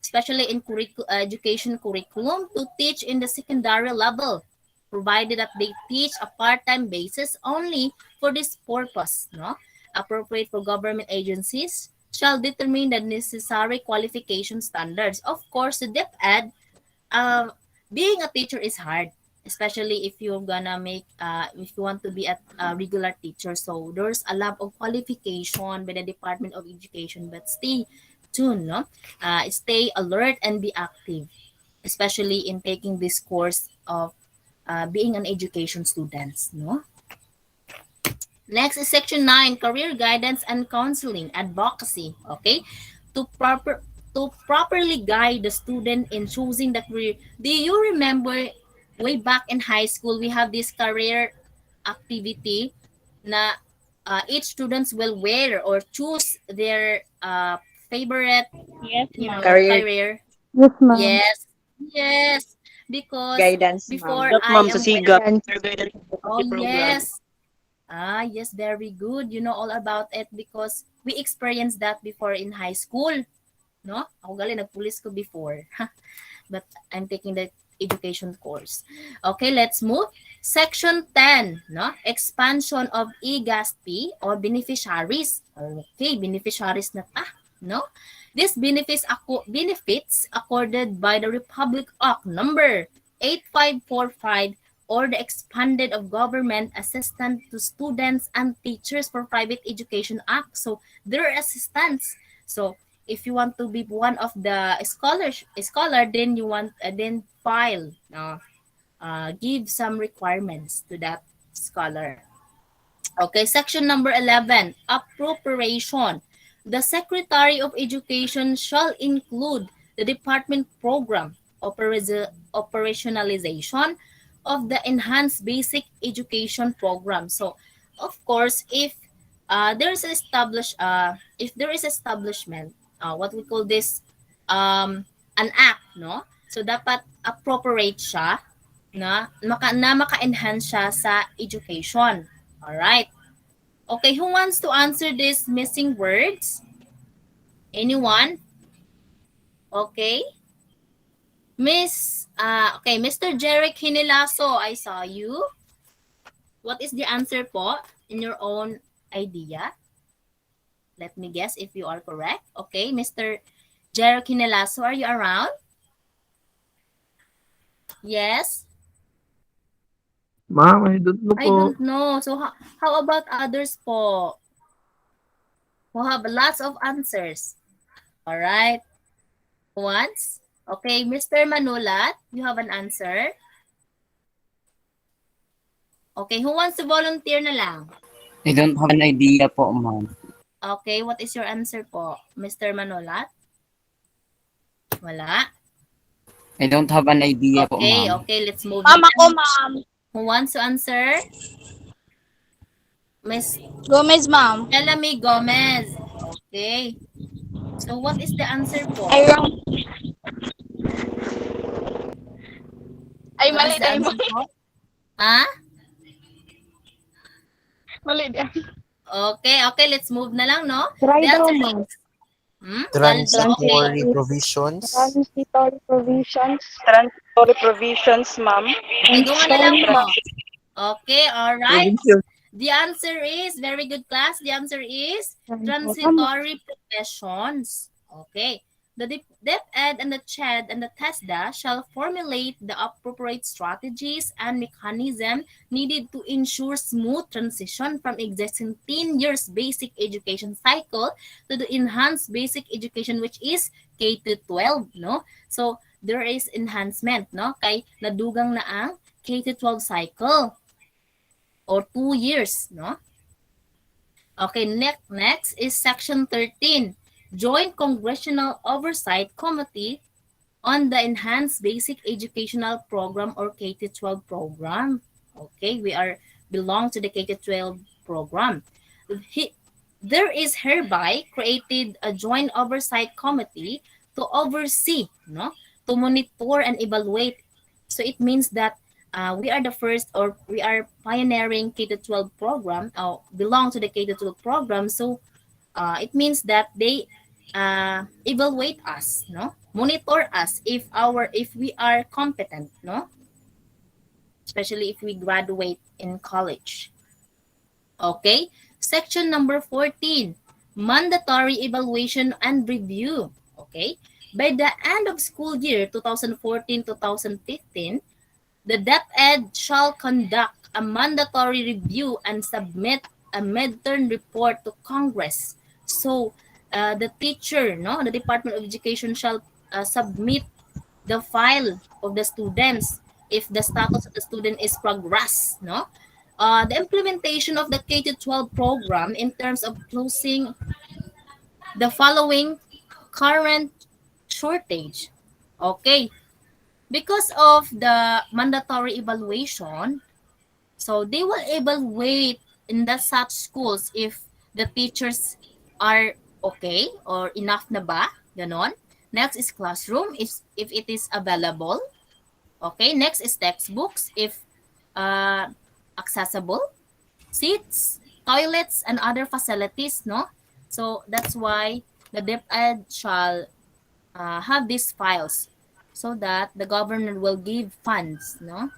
especially in education curriculum to teach in the secondary level, provided that they teach a part-time basis only for this purpose. No, appropriate for government agencies shall determine the necessary qualification standards. Of course, the DepEd uh, being a teacher is hard, especially if you're gonna make if you want to be a regular teacher. So there's a lot of qualification by the Department of Education, but stay tuned, no? Stay alert and be active, especially in taking this course of being an education student, no? Next is section 9, career guidance and counseling, advocacy. Okay, to proper to properly guide the student in choosing the career. Do you remember way back in high school we have this career activity na each students will wear or choose their favorite, Yes, ma'am. Career career. Yes, ma'am. Yes, yes, because guidance, ma'am. before That, I ma'am, sa am SIGA. Guidance. Guidance oh Advocacy program. yes. Yes, very good. You know all about it because we experienced that before in high school. No? Ako gali, nagpulis ko before. But I'm taking the education course. Okay, let's move. Section 10, no? Expansion of e-GASP or beneficiaries. Okay, beneficiaries na ta, no? This benefits accorded by the Republic Act number 8545 or the expanded of government assistance to students and teachers for private education act. So their assistance. So if you want to be one of the scholar, then you want then file give some requirements to that scholar. Okay, section number 11, appropriation. The Secretary of Education shall include the department program operationalization of the enhanced basic education program. So, of course, if there is establishment, what we call this, an act, no? So dapat appropriate siya na maka-enhance siya sa education. Alright. Okay, who wants to answer these missing words? Anyone? Okay. Okay, Mr. Jeric Hinilaso, I saw you. What is the answer po in your own idea? Let me guess if you are correct. Okay, Mr. Jeric Hinilaso, are you around? Yes? Ma'am, I don't know I po. don't know. So how about others po? Who have lots of answers? All right. Once. Okay, Mr. Manulat, you have an answer? Okay, who wants to volunteer na lang? I don't have an idea po, ma'am. Okay, what is your answer po, Mr. Manulat? Wala. I don't have an idea po, Okay, ma'am. okay, let's move Ma'am, on. ako, ma'am. Who wants to answer? Miss Gomez, ma'am. Elamy Gomez. Okay. So what is the answer po? Ay, wrong. Ay, What mali is the tayo mo. answer po? Ah? Mali tayo. Okay, okay, let's move na lang, no? Try The daw, answer ma'am. is Valdi, okay. Transitory provisions. Transitory provisions. Transitory provisions, ma'am. Okay, doon na lang po. Okay, all right. Provincial. The answer is, very good class, the answer is transitory professions. Okay. The DepEd and the CHED and the TESDA shall formulate the appropriate strategies and mechanism needed to ensure smooth transition from existing 10 years basic education cycle to the enhanced basic education, which is K-12, no? So, there is enhancement, no? Kay nadugang na ang K-12 cycle or 2 years, no? Okay, next is section 13. Joint Congressional Oversight Committee on the Enhanced Basic Educational Program or K-12 program. Okay, we belong to the K-12 program. There is hereby created a joint oversight committee to oversee, no, to monitor and evaluate. So it means that we are the first, or we are pioneering K-12 program, belong to the K-12 program. So it means that they evaluate us, no, monitor us if we are competent, no, especially if we graduate in college. Okay, section number 14, mandatory evaluation and review. Okay, by the end of school year 2014-2015, the DepEd shall conduct a mandatory review and submit a midterm report to Congress. So the teacher, no, the Department of Education shall submit the file of the students if the status of the student is progress, no. The implementation of the K-12 program in terms of closing the following current shortage. Okay, because of the mandatory evaluation, so they will evaluate in the such schools if the teachers are okay or enough na ba, ganon. Next is classroom, if it is available. Okay, next is textbooks, if accessible, seats, toilets, and other facilities, no? So that's why the DepEd shall have these files so that the government will give funds, no,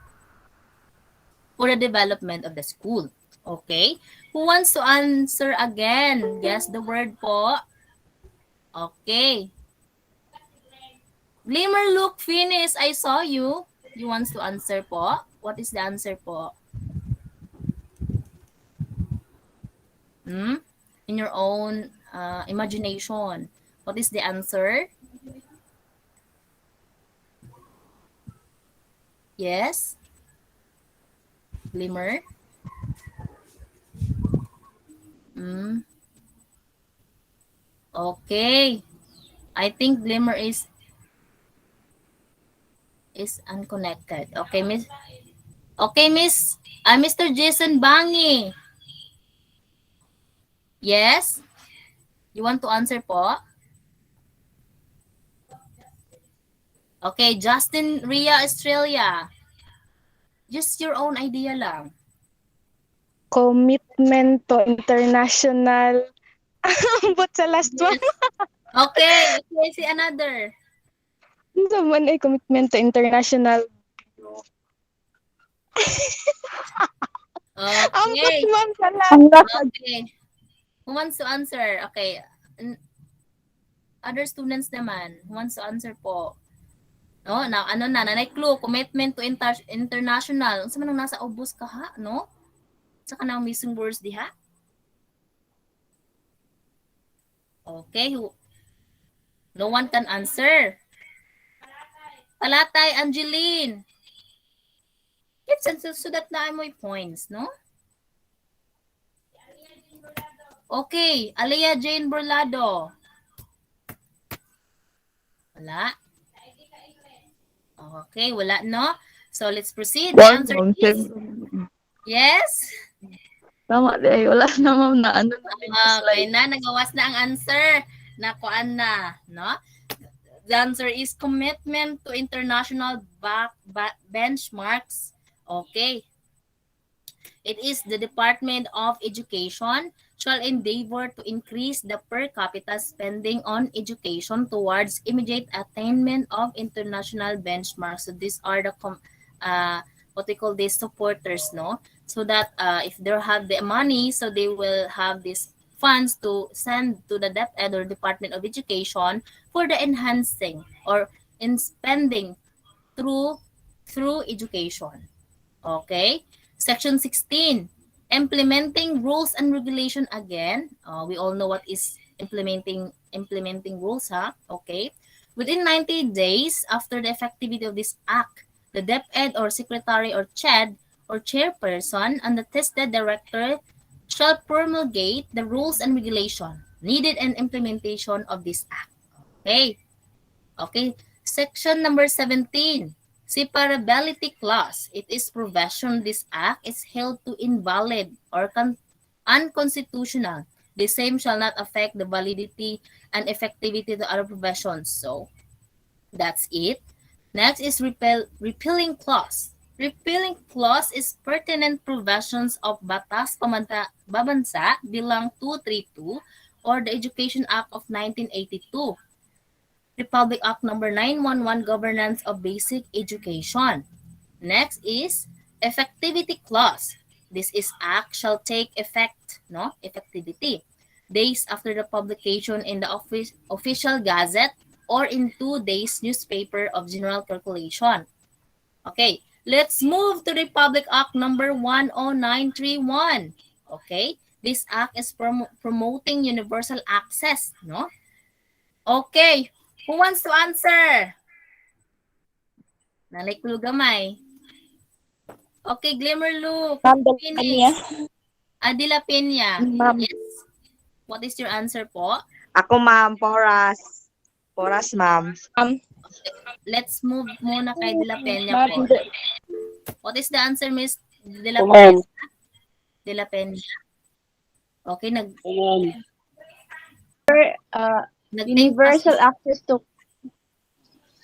for the development of the school. Okay? Who wants to answer again? Guess the word po. Okay. Glimmer, look, finish. I saw you. You wants to answer po? What is the answer po? In your own imagination. What is the answer? Yes? Glimmer? Okay. I think Glimmer is unconnected. Okay, Miss. Okay, Miss. Mr. Jason Bangi. Yes? You want to answer po? Okay, Justin Ria Estrella. Just your own idea lang. Commitment to international. But sa last one. Okay, si another. Sa man ay commitment to international. Ambot Okay. ma'am sa last. Okay. Who wants to answer? Okay. Other students naman, who wants to answer po? No, na ano na, nanay clue, commitment to international. Unsa man ang nasa ubos ka ha, no? Sa kanang missing words diha? Okay, no one can answer. Talatay, Angeline. Yes, and susudat na mo points, no? Okay, Alea Jane Burlado. Wala. Okay, wala, no? So, let's proceed. The answer is... Yes? Tama di. Wala na ma'am na ano na. Okay na, nagawas na ang answer. Nakuan na, no? The answer is commitment to international benchmarks. Okay. It is the Department of Education shall endeavor to increase the per capita spending on education towards immediate attainment of international benchmarks. So these are the what we call these supporters, no? So that if they have the money, so they will have these funds to send to the DepEd or Department of Education for the enhancing or in spending through education. Okay. Section 16, implementing rules and regulation again. We all know what is implementing rules, huh? Okay. Within 90 days after the effectivity of this act, the DepEd or secretary or CHED or chairperson and the tested director shall promulgate the rules and regulation needed in implementation of this act. Okay. Okay. Section number 17. Separability clause. It is provision this act is held to invalid or unconstitutional. The same shall not affect the validity and effectivity of the other provisions. So, that's it. Next is repealing clause. Repealing clause is pertinent provisions of Batas Pabansa Bilang 232 or the Education Act of 1982. Republic Act Number 911 Governance of Basic Education. Next is Effectivity Clause. This is act shall take effect, no? Effectivity. Days after the publication in the official gazette or in 2 days newspaper of general circulation. Okay, let's move to Republic Act Number 10931. Okay, this act is promoting universal access, no? Okay, who wants to answer? Naliklo gamay. Okay, Glimmer Luke. Finish. Adila Peña. Yes. What is your answer po? Ako, ma'am. Poras. Poras, ma'am. Let's move muna kay Dila Peña po. What is the answer, Miss Dila Peña? Dila Peña. Okay, universal access to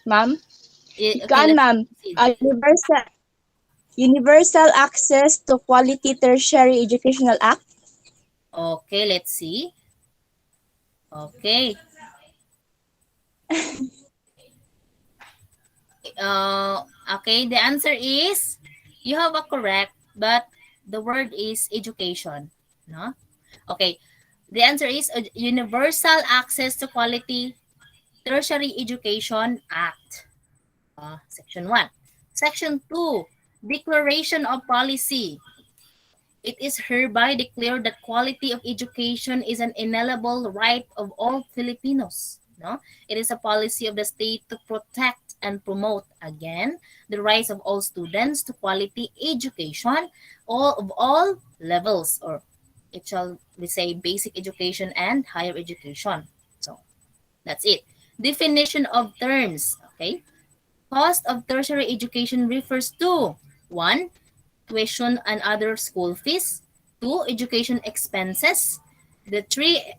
ma'am. Okay, ma'am. Universal access to quality tertiary educational act. Okay, let's see. Okay. Okay, the answer is you have a correct, but the word is education, no? Okay. The answer is Universal Access to Quality Tertiary Education Act. Section 1. Section 2, Declaration of Policy. It is hereby declared that quality of education is an inalienable right of all Filipinos. No? It is a policy of the state to protect and promote, again, the rights of all students to quality education of all levels, or it shall we say basic education and higher education. So that's it. Definition of terms. Okay. Cost of tertiary education refers to 1. Tuition and other school fees. 2. Education expenses. The 3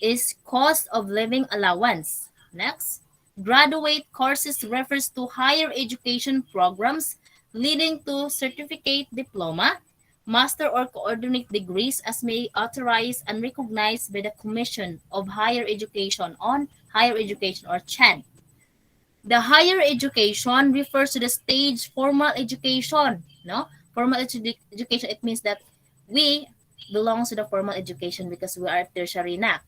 is cost of living allowance. Next, graduate courses refers to higher education programs leading to certificate diploma, master or coordinate degrees as may authorized and recognized by the Commission of Higher Education on Higher Education or CHED. The higher education refers to the stage formal education. No, formal education. It means that we belong to the formal education because we are tertiary na.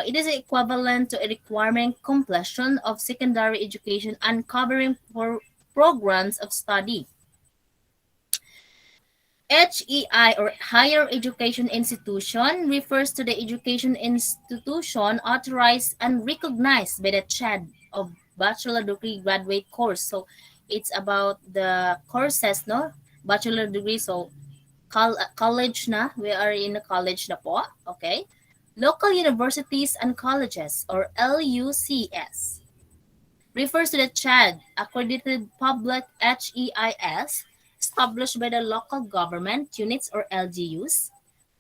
It is equivalent to a requirement completion of secondary education and covering for programs of study. HEI or Higher Education Institution refers to the education institution authorized and recognized by the CHED of bachelor degree graduate course. So it's about the courses, no? Bachelor degree, so college na. We are in a college na po. Okay? Local universities and colleges or LUCS refers to the CHED, accredited public HEIS, established by the local government units or LGUs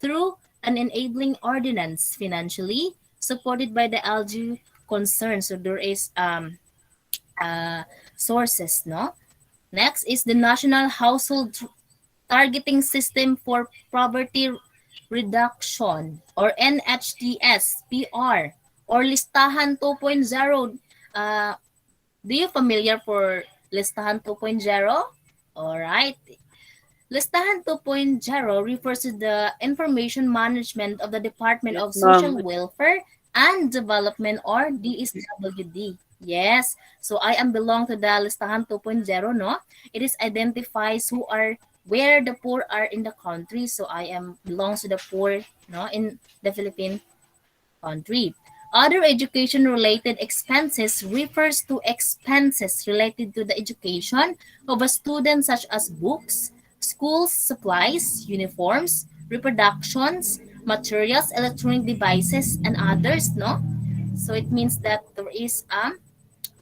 through an enabling ordinance financially supported by the LGU concerned. So there is sources, no? Next is the National Household Targeting System for Poverty Reduction or NHTS PR or Listahan 2.0. Do you familiar for Listahan 2.0? All right. Listahan 2.0 refers to the information management of the Department of Social Welfare and Development or DSWD. Yes. So I am belong to the Listahan 2.0, no? It is identifies who are where the poor are in the country. So I am belongs to the poor, no, in the Philippine country. Other education-related expenses refers to expenses related to the education of a student such as books, school supplies, uniforms, reproductions, materials, electronic devices, and others, no? So it means that there is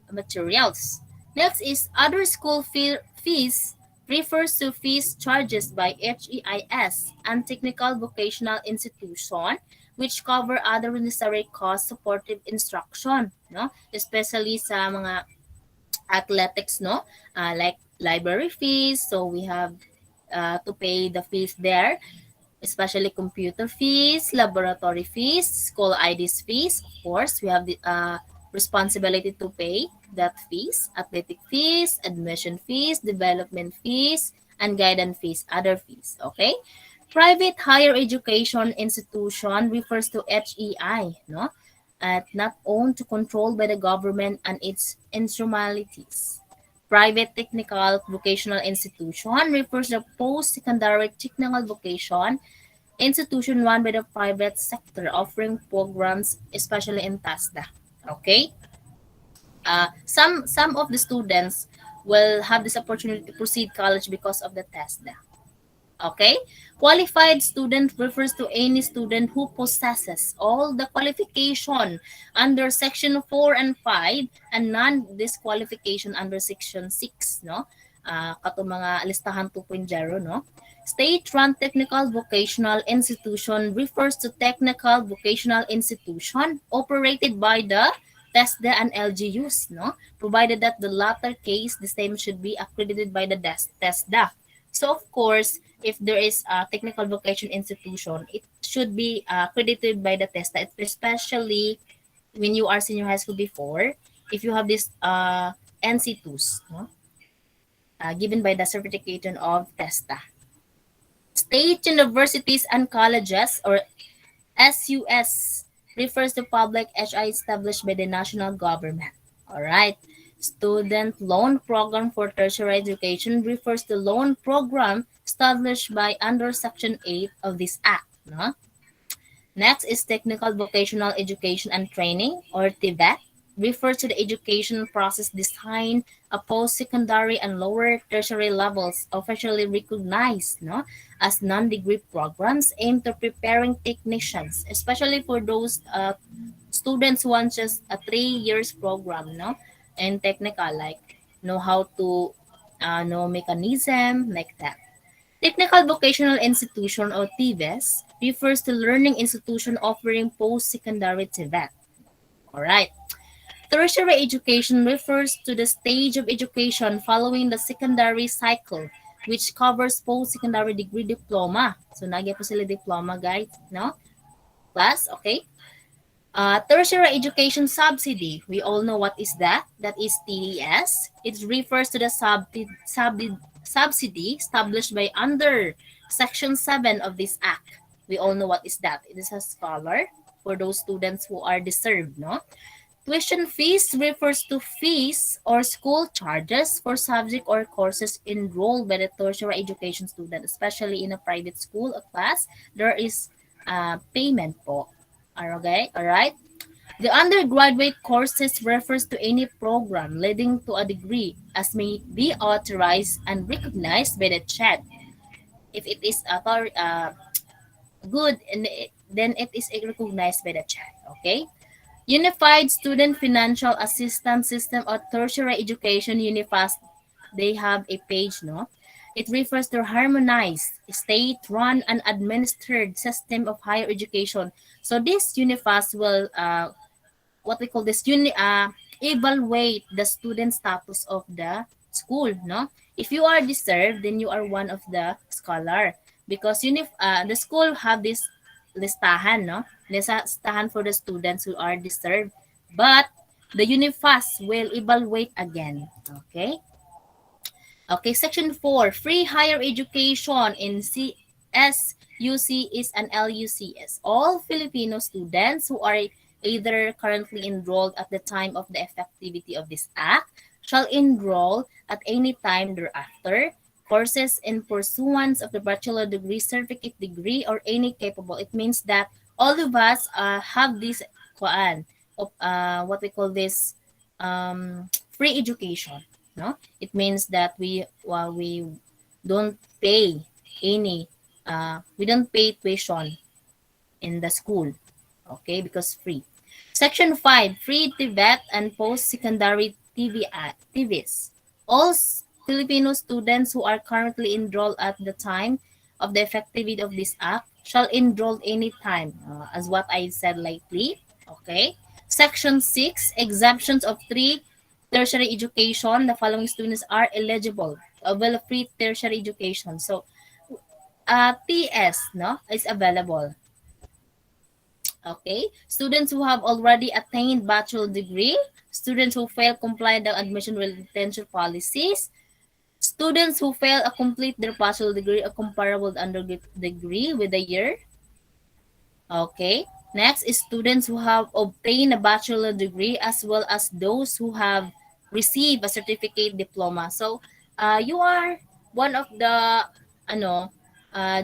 materials. Next is other school fees refers to fees charges by HEIS and technical vocational institution which cover other necessary cost supportive instruction, no? Especially sa mga athletics, no? Like library fees, so we have to pay the fees there, especially computer fees, laboratory fees, school IDs fees. Of course, we have the responsibility to pay that fees, athletic fees, admission fees, development fees, and guidance fees, other fees. Okay? Private higher education institution refers to HEI, no? Not owned to controlled by the government and its instrumentalities. Private technical vocational institution refers to post-secondary technical vocation institution run by the private sector offering programs, especially in TASDA. Okay? Some of the students will have this opportunity to proceed college because of the TASDA. Okay? Qualified student refers to any student who possesses all the qualification under section 4 and 5 and non-disqualification under section 6, no? Kato mga listahan 2.0, no? State-run technical vocational institution refers to technical vocational institution operated by the TESDA and LGUs, no? Provided that the latter case, the same should be accredited by the TESDA. So of course, if there is a technical vocation institution, it should be accredited by the TESDA, especially when you are senior high school before, if you have this NC2s, no? Given by the certification of TESDA. State universities and colleges, or SUS, refers to public HI established by the national government. All right. Student Loan Program for Tertiary Education refers to loan program established by under Section 8 of this Act. No? Next is Technical Vocational Education and Training, or TVET, refers to the education process designed at post-secondary and lower tertiary levels officially recognized, no, as non-degree programs aimed to preparing technicians, especially for those students who want just a 3 years program, no, and technical, like know how to know mechanism, like that. Technical Vocational Institution, or TVES, refers to learning institution offering post-secondary TVET. All right. Tertiary education refers to the stage of education following the secondary cycle, which covers post-secondary degree diploma. So, nagya po sila diploma, guys, no? Class, okay? Tertiary education subsidy. We all know what is that. That is TES. It refers to the subsidy established by under Section 7 of this Act. We all know what is that. It is a scholar for those students who are deserved, no? Tuition fees refers to fees or school charges for subject or courses enrolled by the tertiary education student, especially in a private school or class. There is payment po. Okay, all right. The undergraduate courses refers to any program leading to a degree as may be authorized and recognized by the CHED. If it is good, then it is recognized by the CHED. Okay. Unified Student Financial Assistance System or Tertiary Education UNIFAS, they have a page, no? It refers to harmonized, state-run, and administered system of higher education. So this UNIFAS will, what we call this, evaluate the student status of the school, no? If you are deserved, then you are one of the scholar. Because the school have this listahan, no? Listahan for the students who are deserved. But the UNIFAS will evaluate again. Okay? Okay, Section 4, free higher education in CSUC and LUCs. All Filipino students who are either currently enrolled at the time of the effectivity of this act shall enroll at any time thereafter courses in pursuance of the bachelor degree, certificate degree, or any capable. It means that all of us have this what we call this free education. No, it means that we don't pay any we don't pay tuition in the school, okay, because free. Section 5, free TVET and post-secondary TVs. All Filipino students who are currently enrolled at the time of the effectivity of this act shall enroll anytime, as what I said lately, okay. Section 6, exemptions of 3 tertiary education. The following students are eligible to avail free tertiary education. So, TS, no, is available. Okay, students who have already attained bachelor degree, students who fail comply the admission retention policies, students who fail to complete their bachelor degree or comparable undergraduate degree with a year. Okay, next is students who have obtained a bachelor degree as well as those who have received a certificate diploma. So, you are one of the, ano, uh,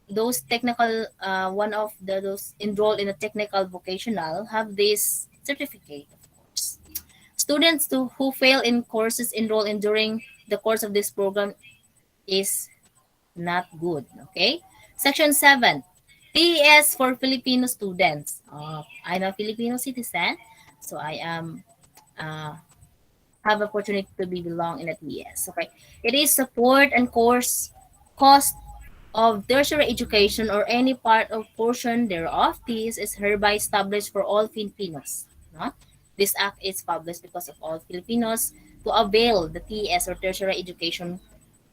those technical, one of those enrolled in a technical vocational have this certificate, of course. Students who fail in courses enrolled in during the course of this program is not good, okay? Section 7, TES for Filipino students. I'm a Filipino citizen, so I am have opportunity to be belong in a TES. Okay, it is support and cost of tertiary education or any part of portion thereof. This is hereby established for all Filipinos. No? This act is published because of all Filipinos to avail the TES or tertiary education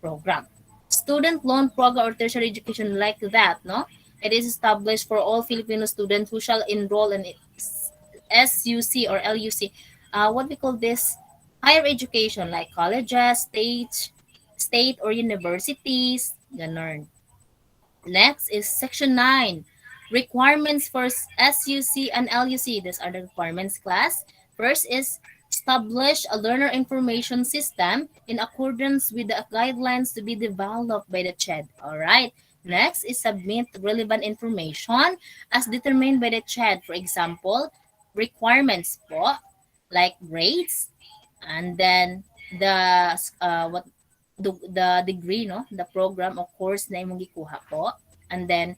program. Student loan program or tertiary education like that, no? It is established for all Filipino students who shall enroll in SUC or LUC. What we call this? Higher education like colleges, state or universities, ganon. Next is Section 9. Requirements for SUC and LUC. These are the requirements class. First is establish a learner information system in accordance with the guidelines to be developed by the CHED. All right. Next is submit relevant information as determined by the CHED. For example, requirements po, like grades, and then the degree, no, the program or course na imong gikuha po, and then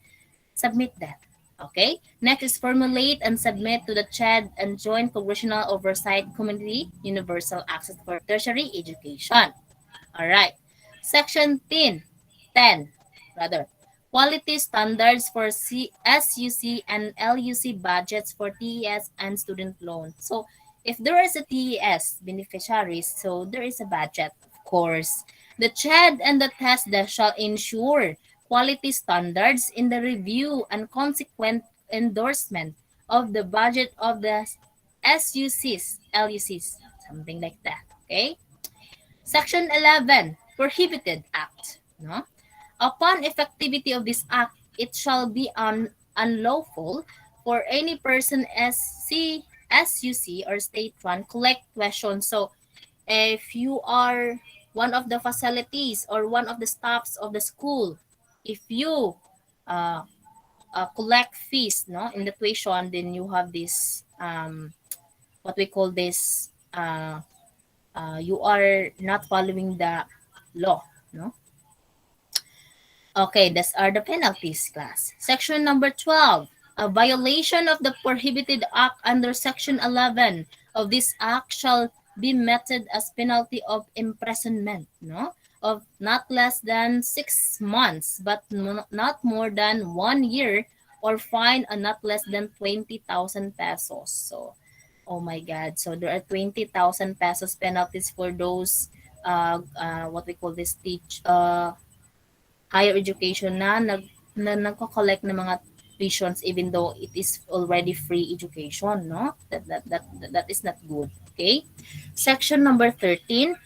submit that. Okay, next is formulate and submit to the CHED and Joint Congressional Oversight Committee Universal Access for Tertiary Education. All right, Section 10 rather, quality standards for SUC and LUC budgets for TES and student loan. So If there is a TES beneficiaries, so there is a budget, of course. The CHED and the TESDA shall ensure quality standards in the review and consequent endorsement of the budget of the SUCs, LUCs, something like that. Okay? Section 11, Prohibited Act. No? Upon effectivity of this act, it shall be unlawful for any person SUC or state run collect questions. So if you are one of the facilities or one of the staffs of the school, if you uh, collect fees no in the tuition, then you have this what we call this you are not following the law, no? Okay, these are the penalties, class. Section number 12. A violation of the prohibited act under section 11 of this act shall be meted as penalty of imprisonment, no? Of not less than 6 months, but not more than 1 year, or fine of not less than 20,000 pesos. So, oh my God. So there are 20,000 pesos penalties for those what we call this higher education na nagko-collect ng mga tuitions even though it is already free education, no? That is not good. Okay? Section number 13,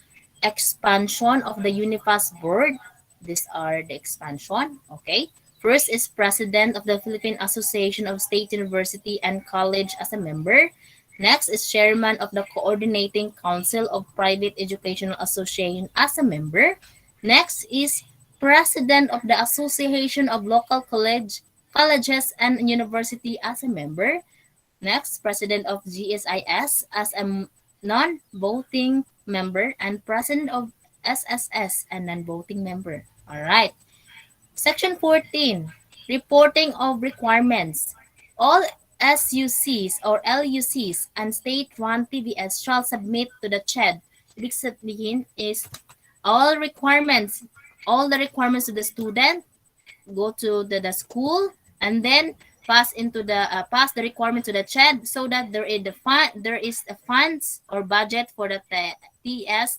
expansion of the Unifas board. These are the expansion, okay? First is president of the Philippine Association of State University and College as a member. Next is chairman of the Coordinating Council of Private Educational Association as a member. Next is president of the Association of Local Colleges and University as a member. Next, president of GSIS as a non-voting member, and president of SSS, a non-voting member. All right. Section 14, reporting of requirements. All SUCs or LUCs and state-run TVS shall submit to the CHED. Ibig sabihin is all the requirements of the student go to the school, and then pass the requirement to the CHED, so that there is a funds or budget for the TS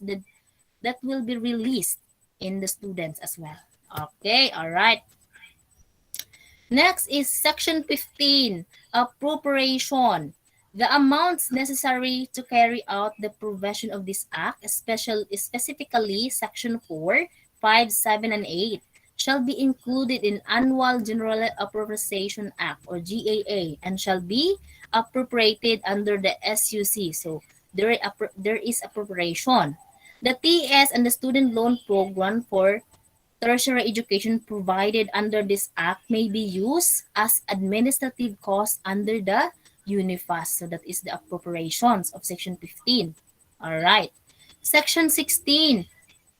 that will be released in the students as well. Okay, all right. Next is section 15, appropriation. The amounts necessary to carry out the provision of this act, specifically section 4, 5, 7, and 8, shall be included in Annual General Appropriation Act or GAA, and shall be appropriated under the SUC. So there is appropriation. The TES and the student loan program for tertiary education provided under this act may be used as administrative costs under the Unifas. So that is the appropriations of section 15. All right. Section 16,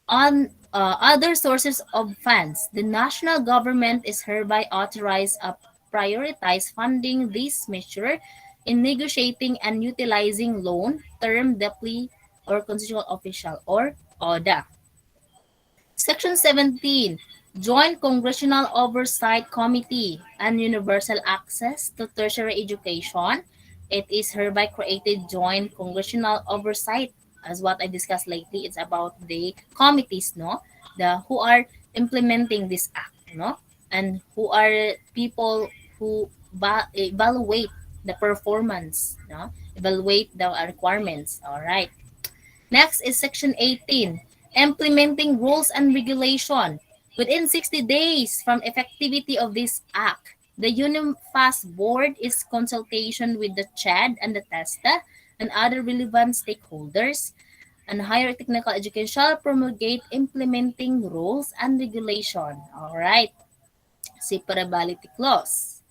on other sources of funds. The national government is hereby authorized to prioritize funding this measure in negotiating and utilizing loan, term, deputy, or constitutional official, or ODA. Section 17, Joint Congressional Oversight Committee and Universal Access to Tertiary Education. It is hereby created Joint Congressional Oversight. As what I discussed lately, it's about the committees, no, who are implementing this act, no, and who are people who evaluate the performance, no, evaluate the requirements. All right. Next is section 18, implementing rules and regulation. Within 60 days from effectivity of this act, the Unifas board is consultation with the CHED and the TESTA and other relevant stakeholders, and higher technical education shall promulgate implementing rules and regulation. All right. Separability clause.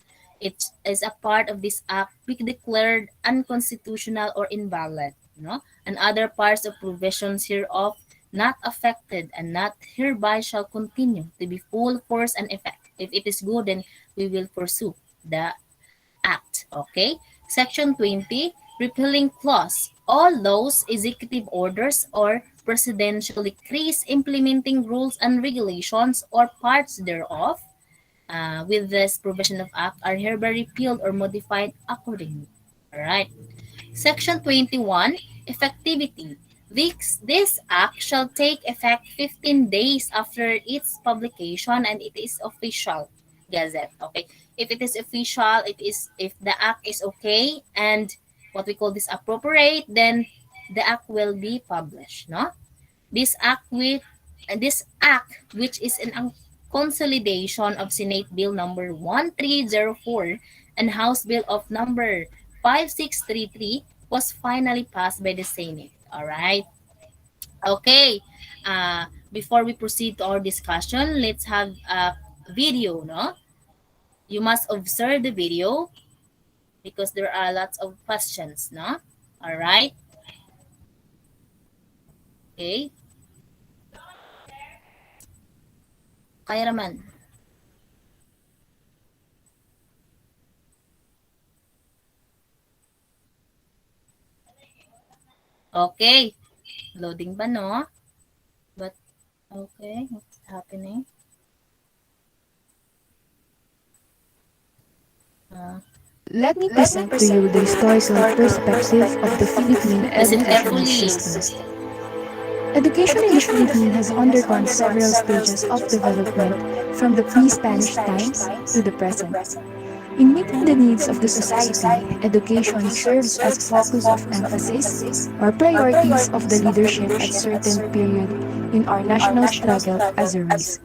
It is a part of this act be declared unconstitutional or invalid, no? And other parts of provisions hereof not affected and not hereby shall continue to be full force and effect. If it is good, then we will pursue the act. Okay. Section 20, repealing clause. All laws, executive orders, or presidential decrees implementing rules and regulations or parts thereof with this provision of act are hereby repealed or modified accordingly. All right. Section 21, Effectivity. This act shall take effect 15 days after its publication and it is official gazette. Okay, if it is official, it is if the act is okay and what we call this appropriate, then the act will be published. No, this act which is an consolidation of Senate Bill number 1304 and House Bill of number 5633 was finally passed by the Senate. All right. Okay. Before we proceed to our discussion, let's have a video, no? You must observe the video because there are lots of questions, no? All right. Okay. Kaya naman. Okay. Loading ba, no? But, okay. What's happening? Let me present to you the historical perspective of the Philippine educational system. Education in the Philippines has undergone several stages of development from the pre-Spanish times to the present. In meeting the needs of the society, education serves as focus of emphasis or priorities of the leadership at certain period in our national struggle as a race.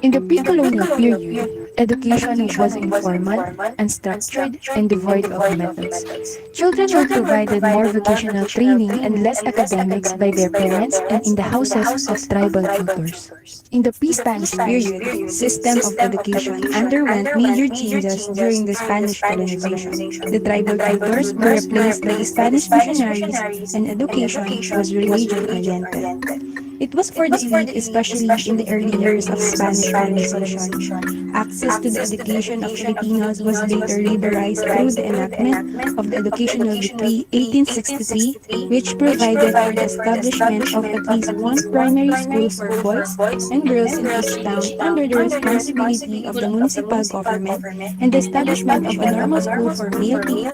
In the pre-colonial period, education was informal, unstructured, and devoid of methods. Children were provided more vocational training and less academics by their parents and in the houses of tribal tutors. In the pre-Spanish period, system of education underwent major changes during the Spanish colonization. The tribal tutors were replaced by Spanish missionaries, and education was religion-oriented. It was for the elite, especially in the early years of Spanish colonization. Access to the education of Filipinos was later liberalized through the enactment of the Educational Decree 1863, which provided for the establishment of at least one primary school for boys and girls in each town under the responsibility of the municipal government and the establishment of a normal school for male people.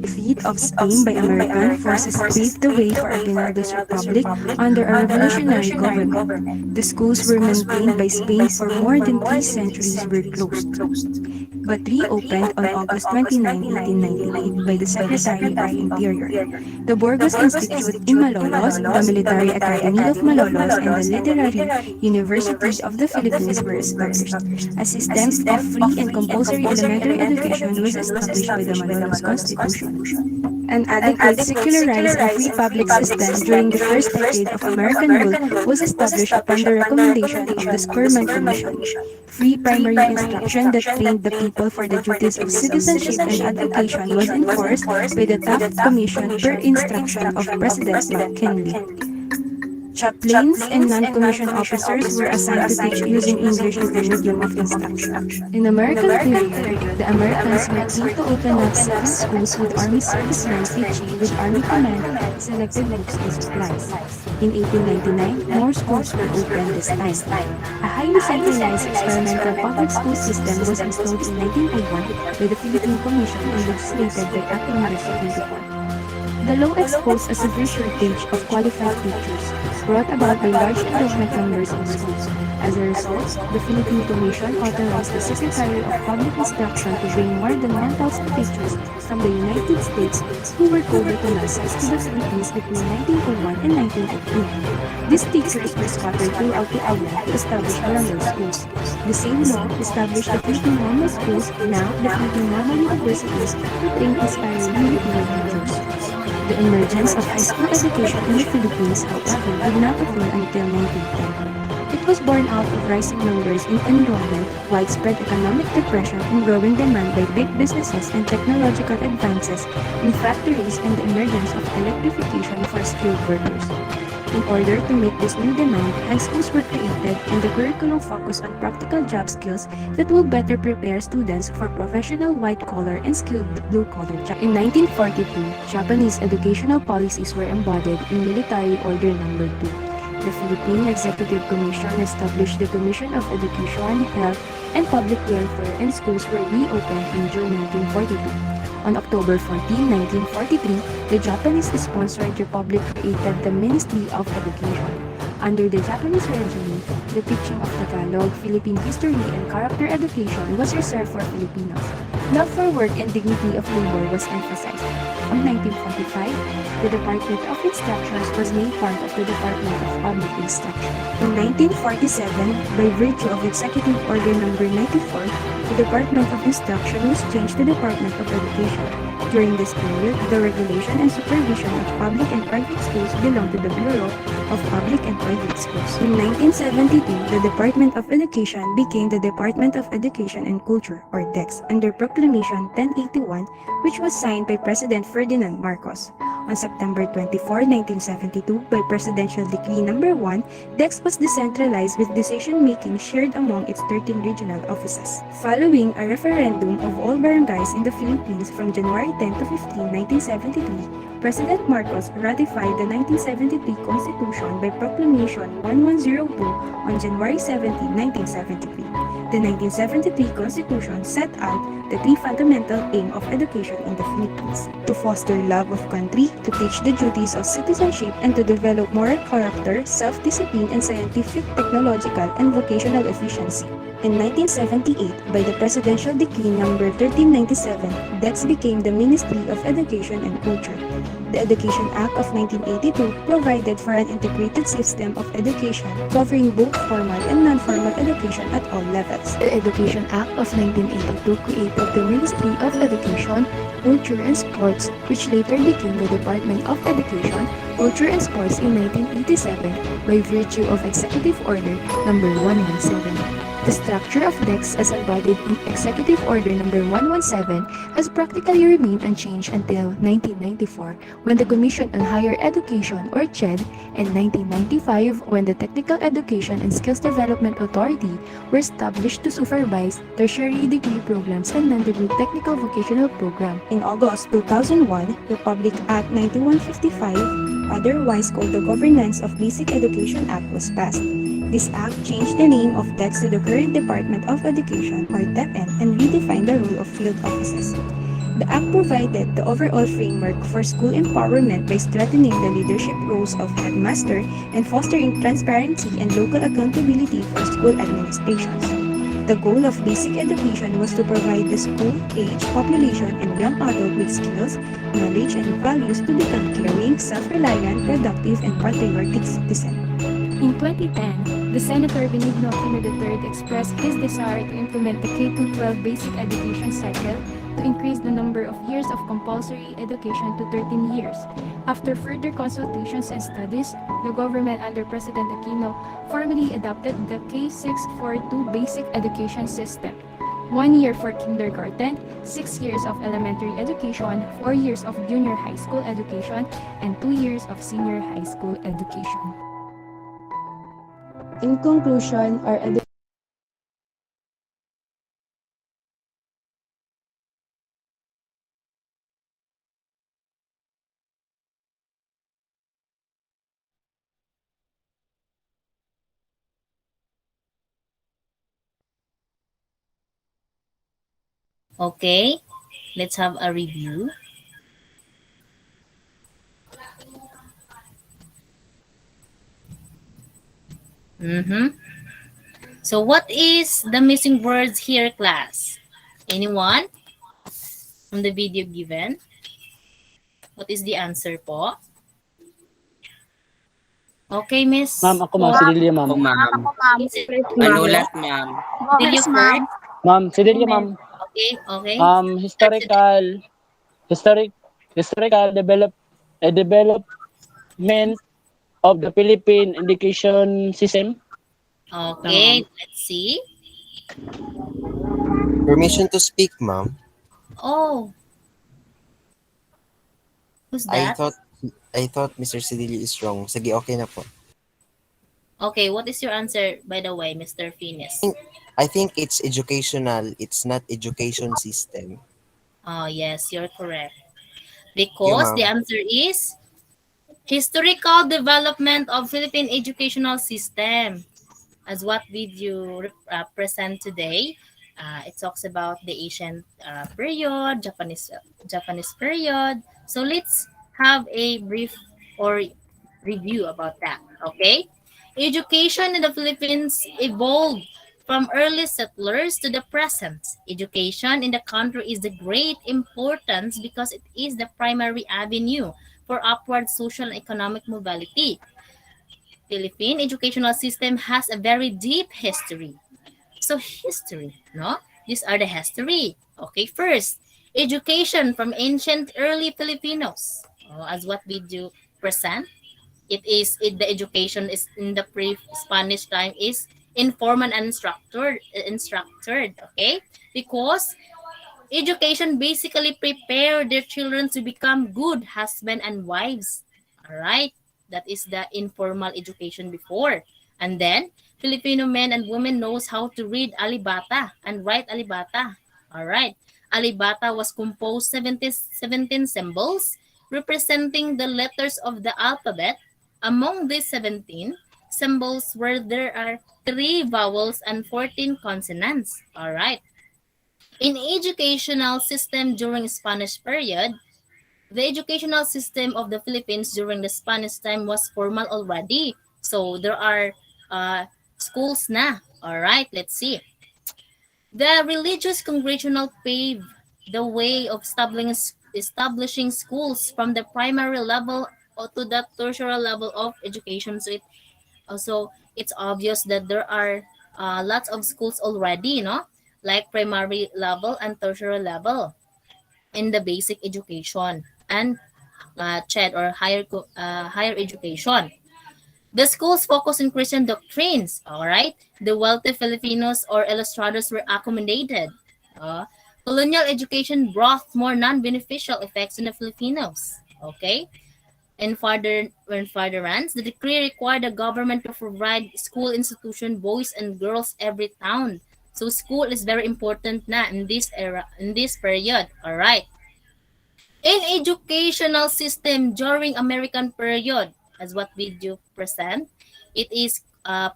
Defeat of Spain by American forces paved the way for Aguinaldo's republic under a revolutionary government. The schools were maintained by Spain for more than 3 centuries were closed, but reopened on August 29, 1898 by the Secretary of Interior. The Burgos Institute in Malolos, the Military Academy of Malolos, and the Literary University of the Philippines were established. A system of free and compulsory elementary education was established by the Malolos Constitution. An adequate, secularized, and free public system during the first decade of American rule was established upon the recommendation of the Skurman Commission. Free primary instruction that trained the people for the duties of citizenship and education was enforced by the Taft Commission per instruction of President McKinley. Chaplains and non-commissioned officers were assigned to teach using English as the medium of instruction. In American period, the Americans were keen to open up 7 schools with Army servicemen teaching with Army command selected books and supplies. In 1899, more schools were opened this time. A highly centralized experimental public school system was installed in 1901 by the Philippine Commission and legislated by Act No. 74. The law exposed a severe shortage of qualified teachers, brought about by large enrollment numbers in schools. As a result, the Philippine Commission authorized the Secretary of Public Instruction to bring more than 1,000 teachers from the United States who were coded to nurses to the Philippines between 1901 and 1918. These teachers were scattered throughout the island to establish grammar schools. The same law established the Philippine Normal Schools, now the Philippine Normal Universities, to train aspiring European teachers. The emergence of high school education in the Philippines, however, did not occur until 1910. It was born out of rising numbers in enrollment, widespread economic depression, and growing demand by big businesses and technological advances in factories and the emergence of electrification for skilled workers. In order to meet this new demand, high schools were created and the curriculum focused on practical job skills that will better prepare students for professional white-collar and skilled blue-collar jobs. In 1942, Japanese educational policies were embodied in Military Order No. 2. The Philippine Executive Commission established the Commission of Education, Health, and Public Welfare, and schools were reopened in June 1942. On October 14, 1943, the Japanese-sponsored republic created the Ministry of Education. Under the Japanese regime, the teaching of Tagalog, Philippine history, and character education was reserved for Filipinos. Love for work and dignity of labor was emphasized. In 1945, the Department of Instructions was made part of the Department of Public Instruction. In 1947, by virtue of Executive Order No. 94, the Department of Instruction was changed to Department of Education. During this period, the regulation and supervision of public and private schools belonged to the Bureau of Public and Private Schools. In 1972, the Department of Education became the Department of Education and Culture, or DEX, under Proclamation 1081, which was signed by President Ferdinand Marcos. On September 24, 1972, by Presidential Decree No. 1, DEX was decentralized with decision-making shared among its 13 regional offices. Following a referendum of all barangays in the Philippines from January 10 to 15, 1973, President Marcos ratified the 1973 Constitution by Proclamation 1102 on January 17, 1973. The 1973 Constitution set out the three fundamental aims of education in the Philippines: to foster love of country, to teach the duties of citizenship, and to develop moral character, self-discipline, and scientific, technological, and vocational efficiency. In 1978, by the Presidential Decree No. 1397, DEX became the Ministry of Education and Culture. The Education Act of 1982 provided for an integrated system of education covering both formal and non-formal education at all levels. The Education Act of 1982 created the Ministry of Education, Culture and Sports, which later became the Department of Education, Culture and Sports in 1987 by virtue of Executive Order No. 117. The structure of DEX as embodied in Executive Order No. 117 has practically remained unchanged until 1994, when the Commission on Higher Education, or CHED, and 1995, when the Technical Education and Skills Development Authority were established to supervise tertiary degree programs and non-degree technical vocational program. In August 2001, Republic Act 9155, otherwise called the Governance of Basic Education Act, was passed. This act changed the name of DEX to the current Department of Education, or DepEd, and redefined the role of field offices. The act provided the overall framework for school empowerment by strengthening the leadership roles of headmaster and fostering transparency and local accountability for school administrations. The goal of basic education was to provide the school-age population and young adult with skills, knowledge, and values to become caring, self-reliant, productive, and patriotic citizens. In 2010, the Senator Benigno Aquino III expressed his desire to implement the K-12 basic education cycle to increase the number of years of compulsory education to 13 years. After further consultations and studies, the government under President Aquino formally adopted the K-642 basic education system. 1 year for kindergarten, 6 years of elementary education, 4 years of junior high school education, and 2 years of senior high school education. In conclusion, our Okay, let's have a review. So what is the missing words here, class? Anyone from the video given? What is the answer po? Okay, Miss. Ma'am, ako ma'am, si Delia ma'am. Ako, ma'am. Manulat, ma'am. Delia first. Ma'am, si Delia ma'am. Okay, okay. Historical development of the Philippine education system. Okay, let's see. Permission to speak, ma'am. Oh. Who's that? I thought Mr. Cedillo is wrong. Sige, okay na po. Okay, what is your answer, by the way, Mr. Finis? I think it's educational. It's not education system. Oh, yes, you're correct. You, Because the ma'am. answer is historical development of Philippine educational system. As what did you present today? It talks about the ancient period, Japanese period. So let's have a brief or review about that. Okay, education in the Philippines evolved from early settlers to the present. Education in the country is the great importance because it is the primary avenue for upward social and economic mobility. Philippine educational system has a very deep history. So history, no? These are the history. Okay, first, education from ancient early Filipinos. As what we do present, the education is in the pre-Spanish time is informal and instructed, okay? Because education basically prepare their children to become good husband and wives. All right? That is the informal education before. And then Filipino men and women knows how to read alibata and write alibata. All right. Alibata was composed 17 symbols representing the letters of the alphabet. Among these 17 symbols where there are 3 vowels and 14 consonants. All right. In educational system during Spanish period, the educational system of the Philippines during the Spanish time was formal already. So there are schools na. All right, let's see. The religious congregational paved the way of establishing schools from the primary level to the tertiary level of education. So it also it's obvious that there are lots of schools already, no? Like primary level and tertiary level in the basic education and CHED or higher education. The schools focus on Christian doctrines, all right? The wealthy Filipinos or illustrators were accommodated. Uh, Colonial education brought more non-beneficial effects on the Filipinos, okay? And further runs, the decree required the government to provide school institution boys and girls every town. So school is very important na in this era, in this period. All right. In educational system during American period, as what we do present, it is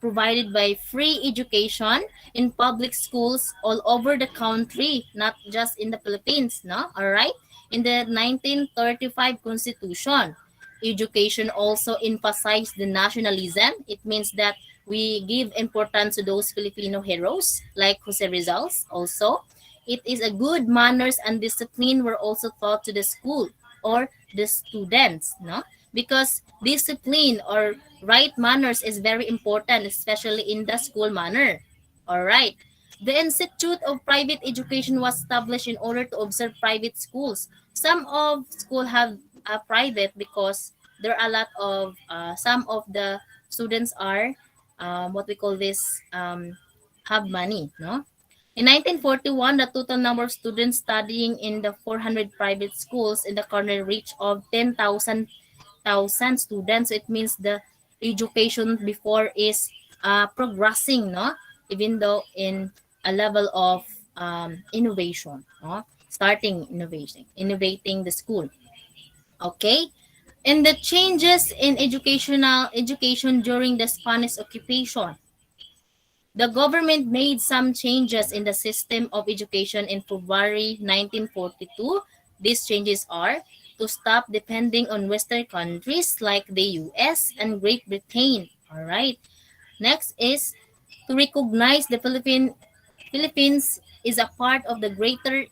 provided by free education in public schools all over the country, not just in the Philippines, no? All right? In the 1935 Constitution, education also emphasized the nationalism. It means that we give importance to those Filipino heroes like Jose Rizal also. It is a good manners and discipline were also taught to the school or the students, no? Because discipline or right manners is very important, especially in the school manner. All right. The Institute of Private Education was established in order to observe private schools. Some of school have private because there are a lot of some of the students are what we call this have money, no? In 1941, the total number of students studying in the 400 private schools in the country reached of 10,000 students. So it means the education before is progressing, no? Even though in a level of innovation, no? Starting innovating the school. Okay? And the changes in education during the Spanish occupation. The government made some changes in the system of education in February 1942. These changes are to stop depending on Western countries like the US and Great Britain. All right. Next is to recognize the Philippines is a part of the greater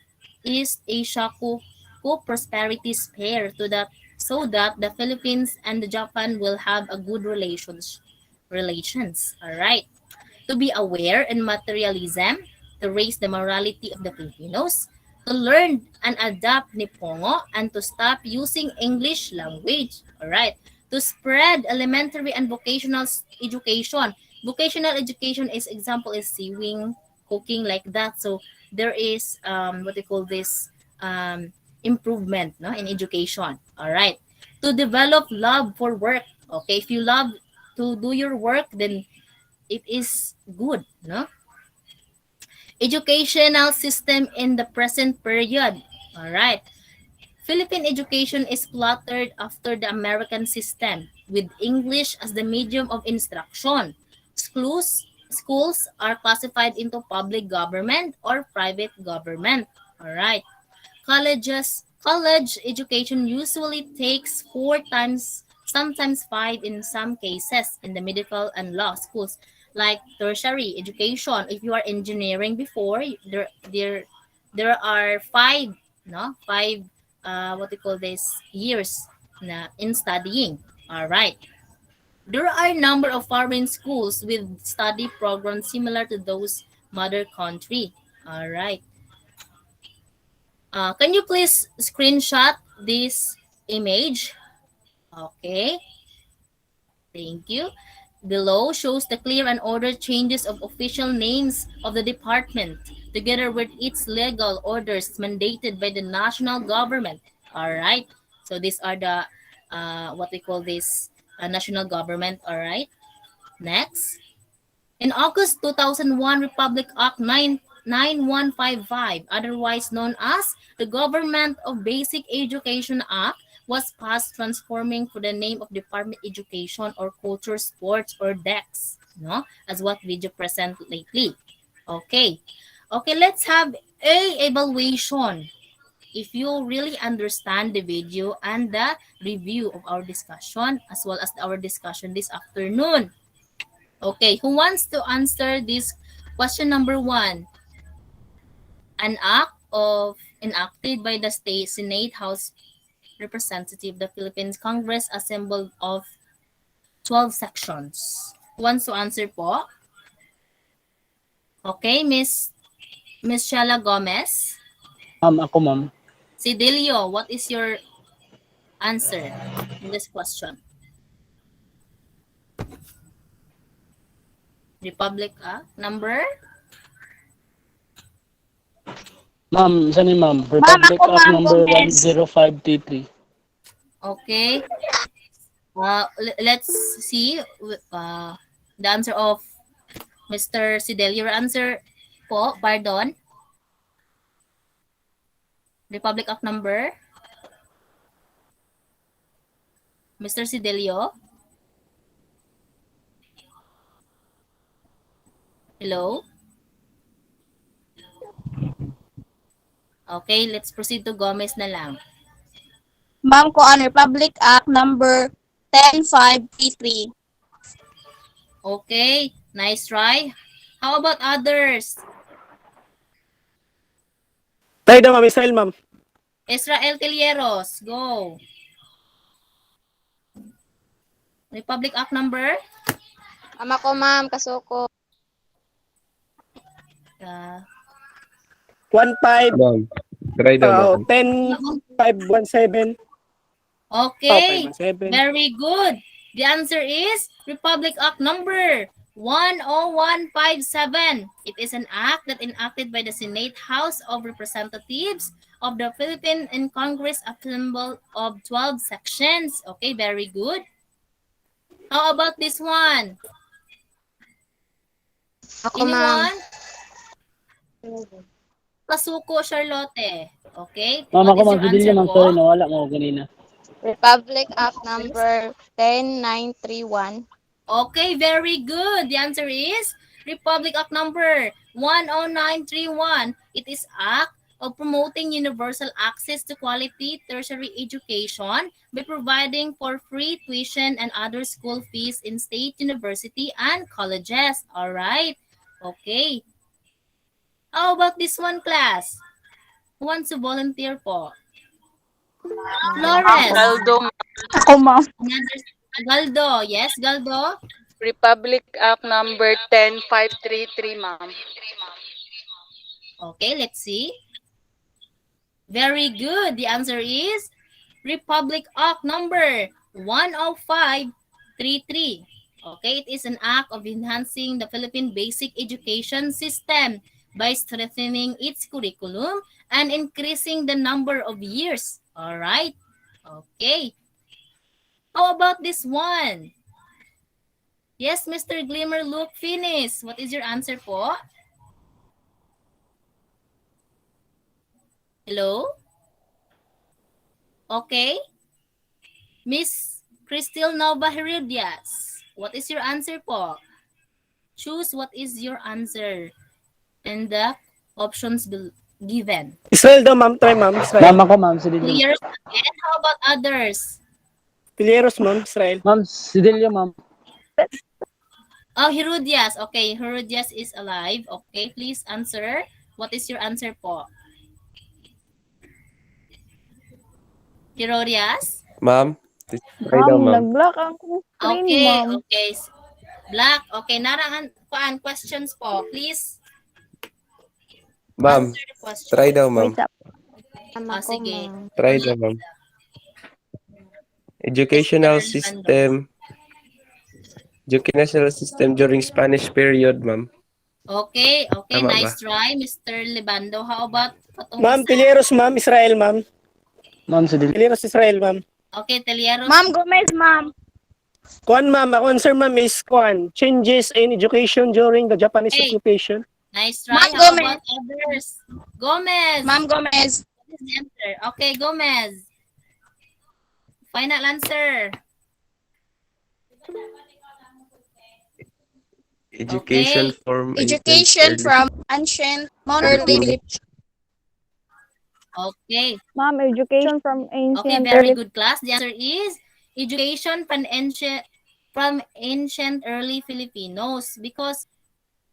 East Asia co-prosperity sphere to that so that the Philippines and the Japan will have a good relations. All right, to be aware in materialism, to raise the morality of the Filipinos, to learn and adapt Nipongo, and to stop using English language. All right. To spread elementary and vocational education. Vocational education is example is sewing, cooking like that. So there is what they call this improvement, no, in education. All right. to develop love for work. Okay, if you love to do your work, then it is good, no? Educational system in the present period. All right. Philippine education is plotted after the American system, with English as the medium of instruction. Schools are classified into public government or private government. All right. College education usually takes 4 times, sometimes 5 in some cases, in the medical and law schools. Like tertiary education, if you are engineering before, there are 5, no, 5 what we call this, years na in studying. All right. There are a number of foreign schools with study programs similar to those mother country. All right. Can you please screenshot this image? Okay, thank you. Below shows the clear and ordered changes of official names of the department, together with its legal orders mandated by the national government. All right. So these are the what we call this national government. All right. Next. In August 2001, Republic Act 9155, otherwise known as the Government of Basic Education Act, was passed, transforming for the name of Department of Education or Culture, Sports, or DEX, no? As what video present lately. Okay. Okay, let's have a evaluation. If you really understand the video and the review of our discussion, as well as our discussion this afternoon. Okay, who wants to answer this question number 1? An act of enacted by the state Senate House Representative, the Philippines Congress assembled of 12 sections. Who wants to answer po? Okay, Miss Shella Gomez. Ako ma'am. Sidilio, what is your answer in this question? Republic Act number? Ma'am, saan yun ma'am? Republic Act number 105T3. Okay. Let's see the answer of Mr. Sidel. Your answer po, pardon. Republic Act number? Mr. Sidelio? Hello? Okay, let's proceed to Gomez na lang. Ma'am, ko on Republic Act number 10533. Okay, nice try. How about others? Tayo daw, ma'am. Israel, ma'am. Israel Tilieros, go. Republic Act number? Ama ko, ma'am, kasuko. 15. Try daw. 10-517. Okay, 517. very good. The answer is Republic Act number 10157. It is an act that enacted by the Senate House of Representatives of the Philippines and Congress assembled of 12 sections. Okay, very good. How about this one? Ako, ma'am. Anyone? Kasuko Charlotte. Okay. Ma'am, What ako is ma'am, your Sidilio answer ma'am. po? Sorry, nawala mo ako kanina. Republic Act number 10931. Okay, very good. The answer is Republic Act number 10931. It is Act of promoting universal access to quality tertiary education by providing for free tuition and other school fees in state university and colleges. All right. Okay. How about this one, class? Who wants to volunteer po? Flores. Galdo. Ako, ma'am. Galdo. Yes, Galdo? Republic Act number 10533, ma'am. Okay, let's see. Very good. The answer is Republic Act number 10533. Okay, it is an act of enhancing the Philippine basic education system by strengthening its curriculum and increasing the number of years. All right. Okay. How about this one? Yes, Mr. Glimmer, look, finish. What is your answer po? Hello? Okay. Miss Cristil Nova Herodias, what is your answer po? Choose what is your answer and the options given. Israel daw, ma'am. Try, ma'am. Israel. Ma'am ako, ma'am. Si Dilio. Clear again? How about others? Pileros, ma'am. Israel. Ma'am, si Dilio, ma'am. Oh, Herodias. Okay, Herodias is alive. Okay, please answer. What is your answer po? Herodias? Ma'am, try daw, ma'am. nag-block ang screen, Okay, ma'am. okay. Black. Okay, naraan questions po. Please Ma'am, answer the question. try daw, ma'am. Sige. Try daw, ma'am. Educational system during Spanish period, ma'am. Okay, okay. Tama Nice ba? try, Mr. Libando. How about katong Ma'am, isa? Pileros, ma'am. Israel, ma'am. Ma'am, si Dilio. Pileros, Israel, ma'am. Okay, Telieros. Ma'am Gomez, ma'am. Kuan, ma'am. Ako answer, ma'am, is kuan. Changes in education during the Japanese Okay. occupation. Nice try. Ma'am How Gomez. about others? Gomez. Ma'am Gomez. What is the answer? Okay, Gomez. Final answer. Education from Education from ancient modern Philippines. Okay. Ma'am, education from Okay, ancient very good class. The answer is education from ancient early Filipinos because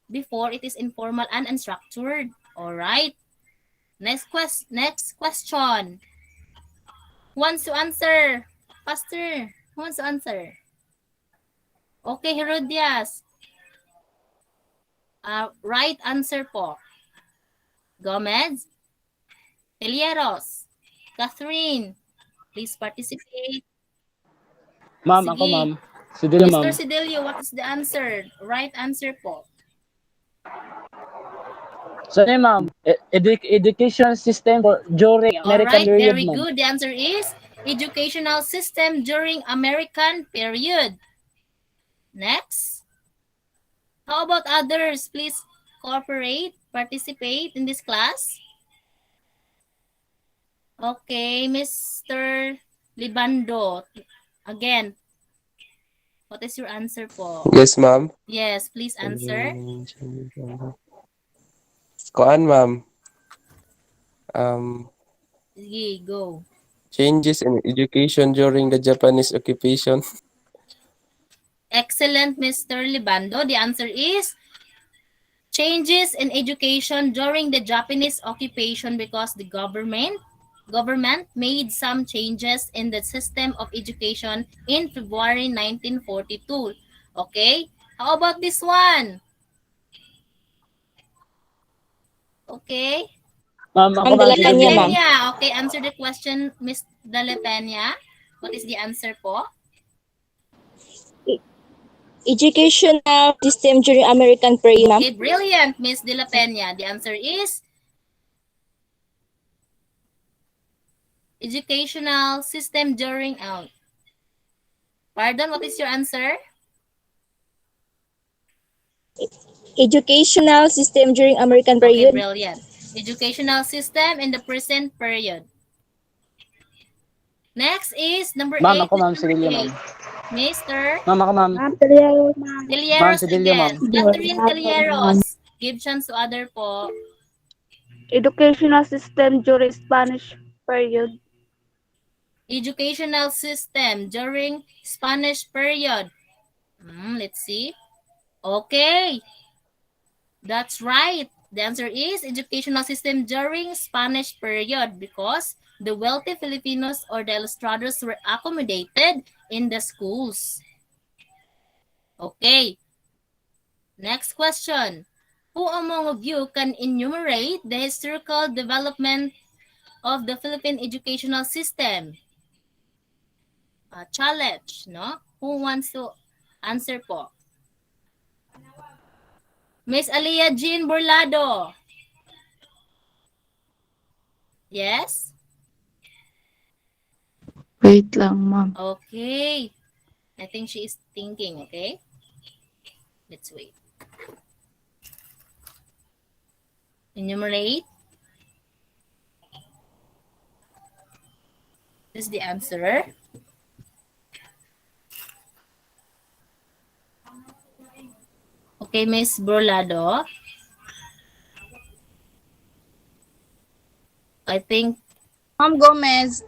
before it is informal and unstructured. All right. Next question. Who wants to answer? Faster. Who wants to answer? Okay, Herodias. Right answer po. Gomez. Telieros. Catherine. Please participate. Ma'am, ako, Sige. ma'am. Si Dilio, ma'am. Mr. Sidelio, what is the answer? Right answer po. So, ma'am, education system during American Alright, period, very ma'am. good. The answer is educational system during American period. Next. How about others? Please cooperate, participate in this class. Okay, Mr. Libando. Again, what is your answer po? Yes, ma'am. Yes, please answer. Kuan, ma'am. Sige, go. Changes in education during the Japanese occupation. Excellent, Mr. Libando. The answer is changes in education during the Japanese occupation because the government made some changes in the system of education in February 1942. Okay? How about this one? Okay? Ma'am, ako, ma'am. Si Dilio, ma'am. Daletenia. Okay, answer the question, Miss Daletenia. What is the answer po? Educational system during American period, ma'am. Okay, brilliant, Miss De La Peña. The answer is educational system during pardon, what is your answer? Educational system during American Okay, period. brilliant. Educational system in the present period. Next is number 8. Ma'am, ako, ma'am. Si Dilio, ma'am. Mr. Ma'am, ako, ma'am. Telieros, ma'am. Telieros Ma'am, si Dilio, again. ma'am. Catherine Telieros. Give chance to other po. Educational system during Spanish period. Educational system during Spanish period. Let's see. Okay. That's right. The answer is educational system during Spanish period because the wealthy Filipinos or the ilustrados were accommodated in the schools. Okay. Next question. Who among of you can enumerate the historical development of the Philippine educational system? Challenge, no? Who wants to answer po? Miss Aliyah Jean Burlado. Yes? Wait lang, ma'am. Okay. I think she is thinking, okay? Let's wait. Enumerate. This is the answer. Okay, Miss Borlado. I think Ma'am Gomez.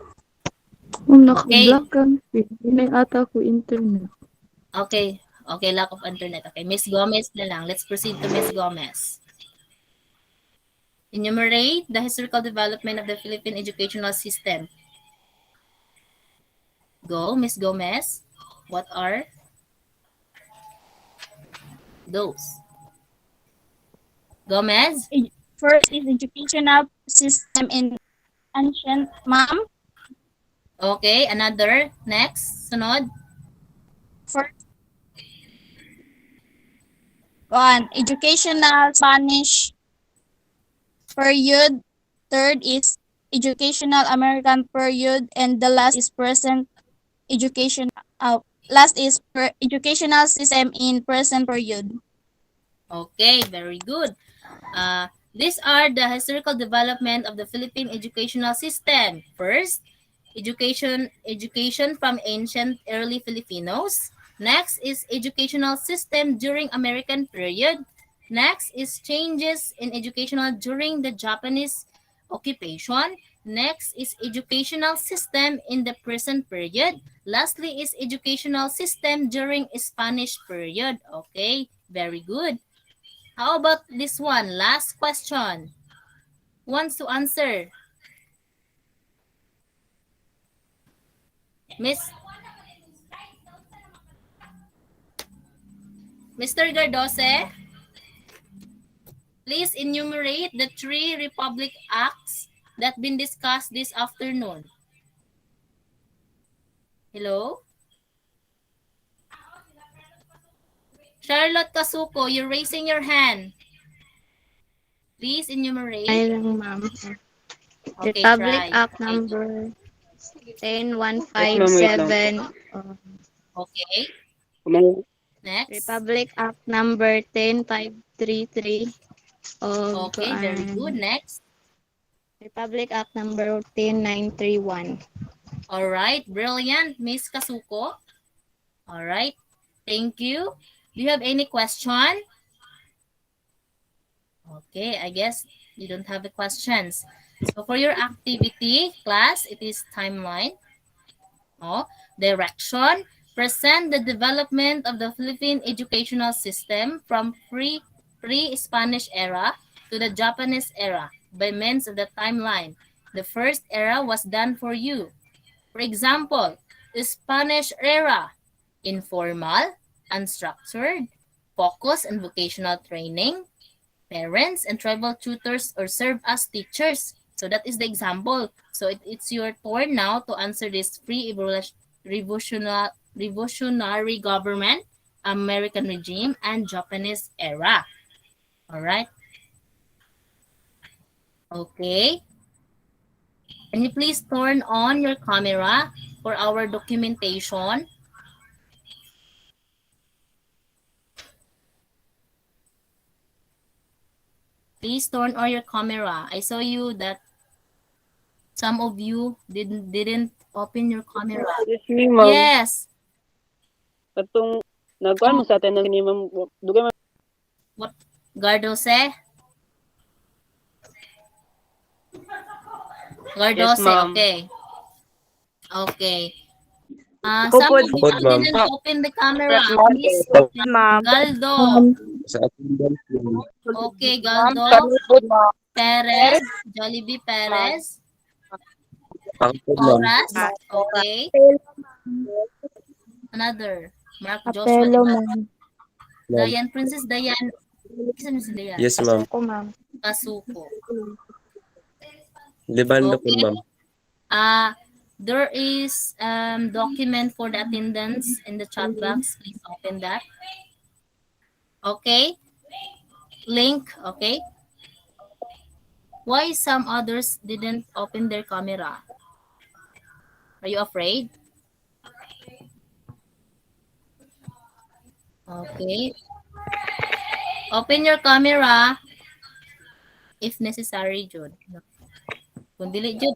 Kung okay. naka-block kang may ata ko internet. Okay. Okay, lack of internet. Okay, Miss Gomez na lang. Let's proceed to Miss Gomez. Enumerate the historical development of the Philippine educational system. Go, Miss Gomez. What are those? Gomez? First is educational system in ancient, ma'am. Okay, another. Next, sunod. First, educational Spanish period. Third is educational American period, and the last is present education. Last is educational system in present period. Okay, very good. These are the historical development of the Philippine educational system. First, education from ancient early Filipinos. Next is educational system during American period. Next is changes in educational during the Japanese occupation. Next is educational system in the present period. Lastly is educational system during Spanish period. Okay, very good. How about this one? Last question. Who wants to answer? Mr. Gardose, please enumerate the 3 Republic Acts that been discussed this afternoon. Hello? Charlotte Kasuko, you're raising your hand. Please enumerate. Ay lang, ma'am. Okay, Republic try. Act Okay. number 10157. Okay. Next. Republic Act number 10533 of Okay, very good. Next. Republic Act number 10931. All right, brilliant, Miss Kasuko. All right, thank you. Do you have any question? Okay, I guess you don't have the questions. So for your activity, class, it is timeline. Direction. Present the development of the Philippine educational system from pre-Spanish era to the Japanese era by means of the timeline. The first era was done for you. For example, the Spanish era, informal, unstructured, focus on vocational training, parents and tribal tutors or serve as teachers. So that is the example. So it's your turn now to answer this revolutionary government, American regime, and Japanese era. All right. Okay. Can you please turn on your camera for our documentation? Please turn on your camera. I saw you that some of you didn't open your camera. Yes, ma'am. Yes. Katong nagkuhan mo sa atin ng ni ma'am dugay man. What Gardose? Gardose, Yes, ma'am. okay. Okay. Ako Some po, of you ma'am. didn't open the camera. Please, ma'am. Galdo. Sa attendance, ma'am. Okay, Galdo. Perez. Jollibee Perez. Ako po, ma'am. Oras. Okay. Another. Mark Joshua. Apelo, Diba? ma'am. Diane. Princess Diane. Isa si Diane. Yes, ma'am. Ako, ma'am. Kasuko. Libando po, ma'am. There is document for the attendance in the chat box. Please open that. Okay. Link. Okay. Why some others didn't open their camera? Are you afraid? Okay. Open your camera if necessary, Jud. Kung dili, Jud,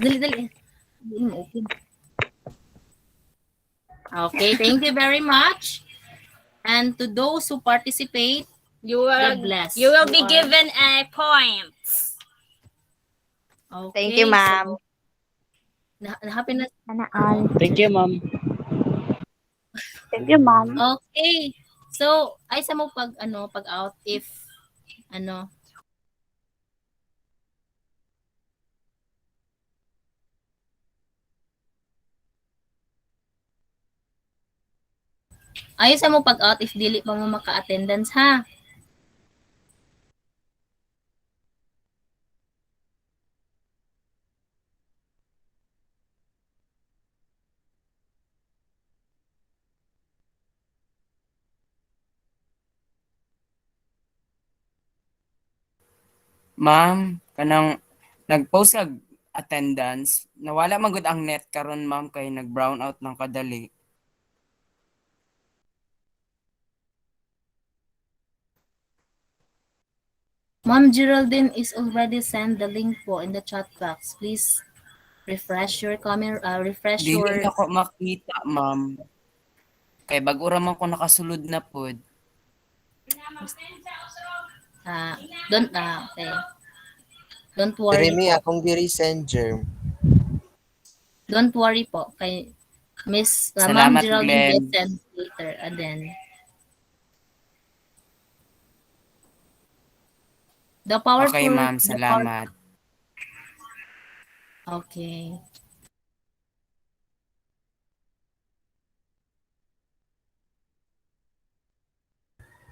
dali. Open. Okay, thank you very much. And to those who participate, God bless. You will be are- given a point. Okay, Thank you, ma'am. So, happy na. Thank you, ma'am. Thank you, ma'am. Okay. So, ay sa mo pag out if ano ay sa mo pag out if dili pa mo maka-attendance ha. Ma'am, kanang nag-post kag attendance, nawala man gud ang net karon ma'am kay nag-brown out ng kadali. Ma'am Geraldine is already sent the link po in the chat box. Please refresh your camera, refresh Dili your na ko makita, ma'am. Kay bag-o ra man ko nakasulod na pod. don't okay. Don't worry Jeremy, po. akong gi-resend, Germ. Don't worry po kay Miss Ma'am Salamat, Geraldine Glenn. will send later and then the powerful Okay, ma'am. the power, Salamat. okay.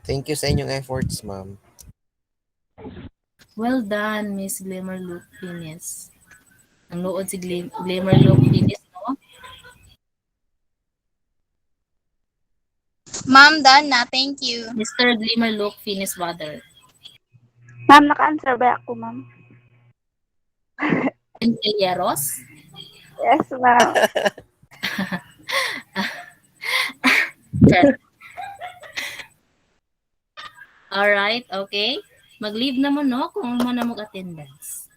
Thank you sa inyong efforts, ma'am. Well done, Miss Glimmer Look Finis. Ang luod si Glimmer Look Finis, no? Ma'am, done na. Thank you. Mr. Glimmer Look Finis Brother. Ma'am, naka-answer ba ako, ma'am? Entelleros? Yes, ma'am. Alright, okay. Mag-leave na mo, no? Kung mo na mag-attendance.